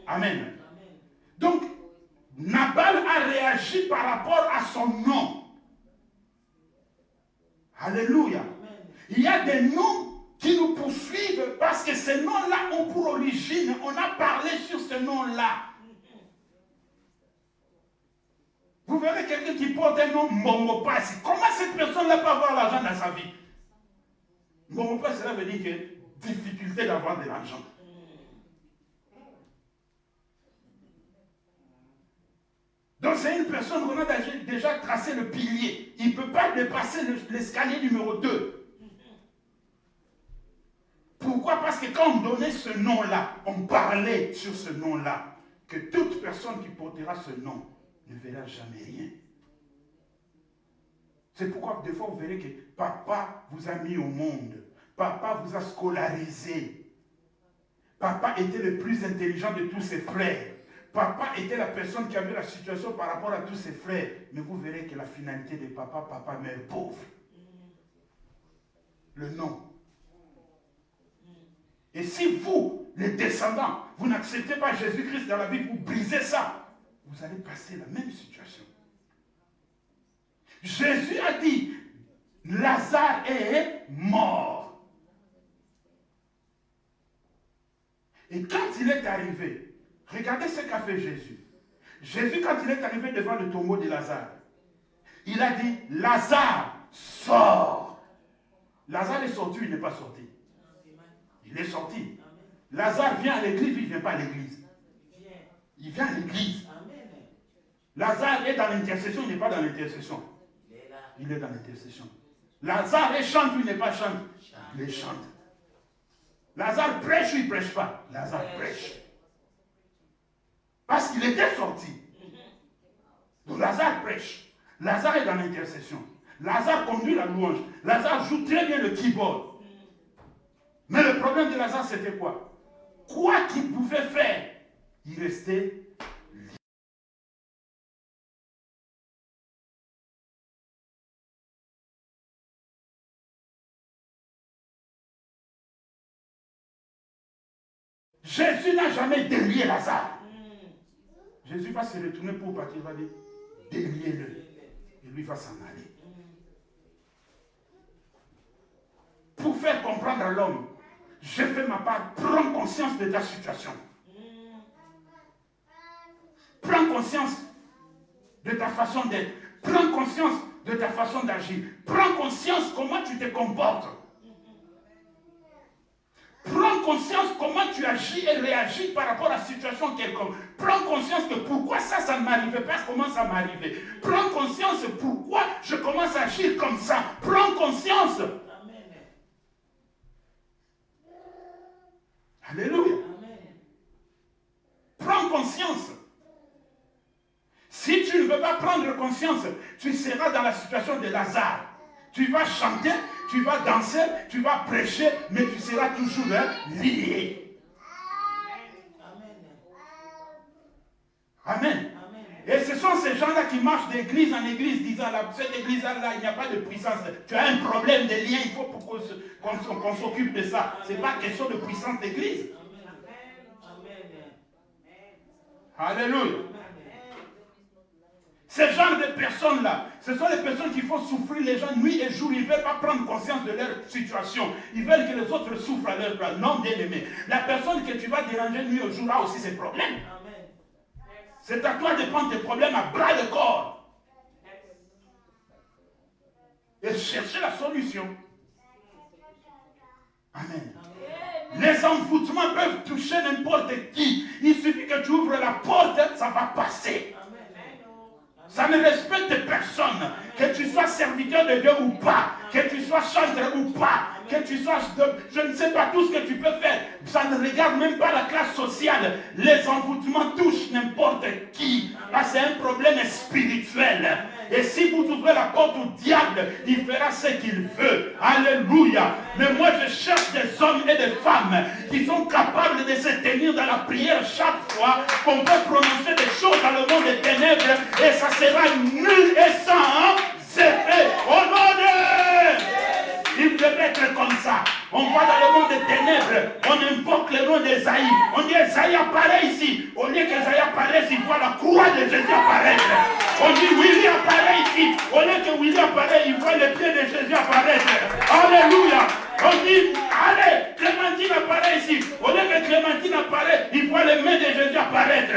Amen. Donc, Nabal a réagi par rapport à son nom. Alléluia. Il y a des noms qui nous poursuivent parce que ces noms-là ont pour origine, on a parlé sur ce nom-là. Vous verrez quelqu'un qui porte un nom Mbongopasi. Comment cette personne-là peut avoir l'argent dans sa vie? Mbongopasi, cela veut dire que difficulté d'avoir de l'argent. Donc c'est une personne qu'on a déjà tracé le pilier. Il ne peut pas dépasser l'escalier numéro 2. Pourquoi? Parce que quand on donnait ce nom-là, on parlait sur ce nom-là, que toute personne qui portera ce nom ne verra jamais rien. C'est pourquoi des fois vous verrez que papa vous a mis au monde. Papa vous a scolarisé. Papa était le plus intelligent de tous ses frères. Papa était la personne qui avait la situation par rapport à tous ses frères. Mais vous verrez que la finalité de papa, papa meurt pauvre. Le nom. Et si vous, les descendants, vous n'acceptez pas Jésus-Christ dans la vie, vous brisez ça, vous allez passer la même situation. Jésus a dit, Lazare est mort. Et quand il est arrivé, regardez ce qu'a fait Jésus. Jésus, quand il est arrivé devant le tombeau de Lazare, il a dit, Lazare, sors. Lazare est sorti ou il n'est pas sorti? Il est sorti. Lazare vient à l'église, il ne vient pas à l'église. Il vient à l'église. Lazare est dans l'intercession, il n'est pas dans l'intercession. Il est dans l'intercession. Lazare chante ou il n'est pas chante? Il chante. Lazare prêche ou il ne prêche pas? Lazare prêche. Parce qu'il était sorti. Donc Lazare prêche. Lazare est dans l'intercession. Lazare conduit la louange. Lazare joue très bien le keyboard. Mais le problème de Lazare, c'était quoi? Quoi qu'il pouvait faire, il restait libre. Jésus n'a jamais délié Lazare. Jésus va se retourner pour partir, il va dire, déliez-le. Et lui va s'en aller. Pour faire comprendre à l'homme, j'ai fait ma part, prends conscience de ta situation. Prends conscience de ta façon d'être. Prends conscience de ta façon d'agir. Prends conscience comment tu te comportes. Prends conscience comment tu agis et réagis par rapport à la situation quelconque. Prends conscience de pourquoi ça ne m'arrivait pas, comment ça m'est arrivé. Prends conscience de pourquoi je commence à agir comme ça. Prends conscience. Alléluia. Prends conscience. Si tu ne veux pas prendre conscience, tu seras dans la situation de Lazare. Tu vas chanter, tu vas danser, tu vas prêcher, mais tu seras toujours lié. Amen. Et ce sont ces gens-là qui marchent d'église en église disant, cette église-là, il n'y a pas de puissance. Tu as un problème de lien, il faut qu'on s'occupe de ça. Ce n'est pas question de puissance d'église. Alléluia. Ces genres de personnes-là, ce sont les personnes qui font souffrir les gens nuit et jour. Ils ne veulent pas prendre conscience de leur situation. Ils veulent que les autres souffrent à leur place. Non, bien aimé. La personne que tu vas déranger nuit au jour a aussi ses problèmes. C'est à toi de prendre tes problèmes à bras le corps. Et chercher la solution. Amen. Les envoûtements peuvent toucher n'importe qui. Il suffit que tu ouvres la porte, ça va passer. Ça ne respecte personne. Que tu sois serviteur de Dieu ou pas. Que tu sois chanteur ou pas. Que tu sois, je ne sais pas tout ce que tu peux faire. Ça ne regarde même pas la classe sociale. Les envoûtements touchent n'importe qui. Parce que c'est un problème spirituel. Et si vous ouvrez la porte au diable, il fera ce qu'il veut. Alléluia. Mais moi, je cherche des hommes et des femmes qui sont capables de se tenir dans la prière chaque fois qu'on peut prononcer des choses dans le monde des ténèbres et ça sera nul et sans effet. Au nom de... Il devrait être comme ça. On va dans le monde des ténèbres, on invoque le nom d'Esaïe. On dit Esaïe apparaît ici. Au lieu qu'Esaïe apparaisse, il voit la croix de Jésus apparaître. On dit Willy apparaît ici. Au lieu que Willy apparaît, il voit les pieds de Jésus apparaître. Alléluia. On dit, allez, Clémentine apparaît ici. Au lieu que Clémentine apparaît, il voit les mains de Jésus apparaître.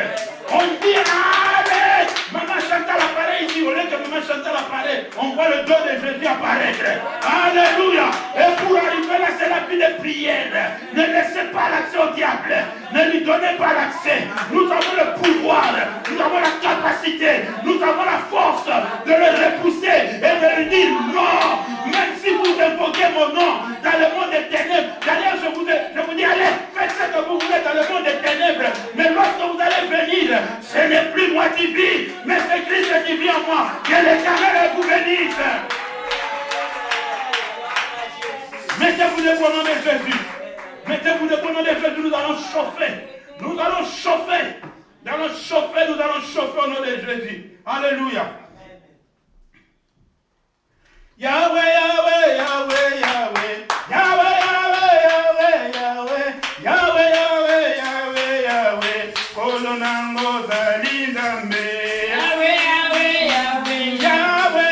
On dit, allez, Maman Chantal apparaît ici. Au lieu que Maman Chantal apparaît, on voit le dos de Jésus apparaître. Alléluia. Et pour arriver là, c'est la vie de prière. Ne laissez pas l'accès au diable. Ne lui donnez pas l'accès. Nous avons le pouvoir. Nous avons la capacité. Nous avons la force de le repousser et de lui dire non. Même si vous invoquez mon nom dans le monde des ténèbres. D'ailleurs, je vous dis, allez, faites ce que vous voulez dans le monde des ténèbres. Mais lorsque vous allez venir, ce n'est plus moi qui vis, mais c'est Christ qui vit en moi. Que l'Éternel vous bénisse. Mettez-vous debout au nom de Jésus. Mettez-vous debout au nom de Jésus. Nous allons chauffer. Nous allons chauffer. Nous allons chauffer. Nous allons chauffer au nom de Jésus. Alléluia. Yahweh, Yahweh, Yahweh, Yahweh. Yahweh, Yahweh, Yahweh, Yahweh. Yahweh, Yahweh, Yahweh, Yahweh. Kolonango Zalindambe. Yahweh, Yahweh, Yahweh, Yahweh.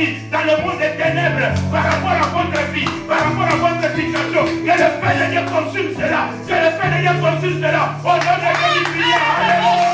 dit dans le monde des ténèbres, par rapport à votre vie, par rapport à votre situation, que le feu de Dieu consume cela, que le feu de Dieu consume cela. Au nom de Jésus, prière.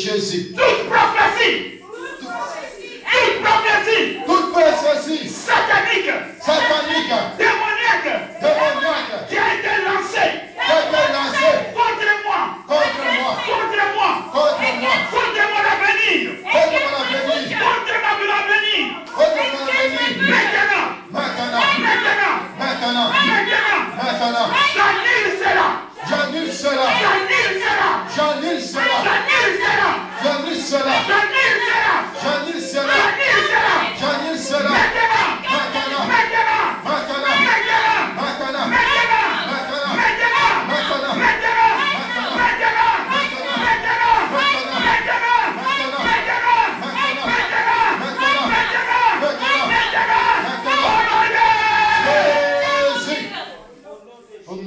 Jésus. Toute prophétie. Toute prophétie. Satanique. Démoniaque. Qui a été lancée. Contre moi. Contre mon avenir. Contre ma avenir. Maintenant. J'annule cela. Maintenant.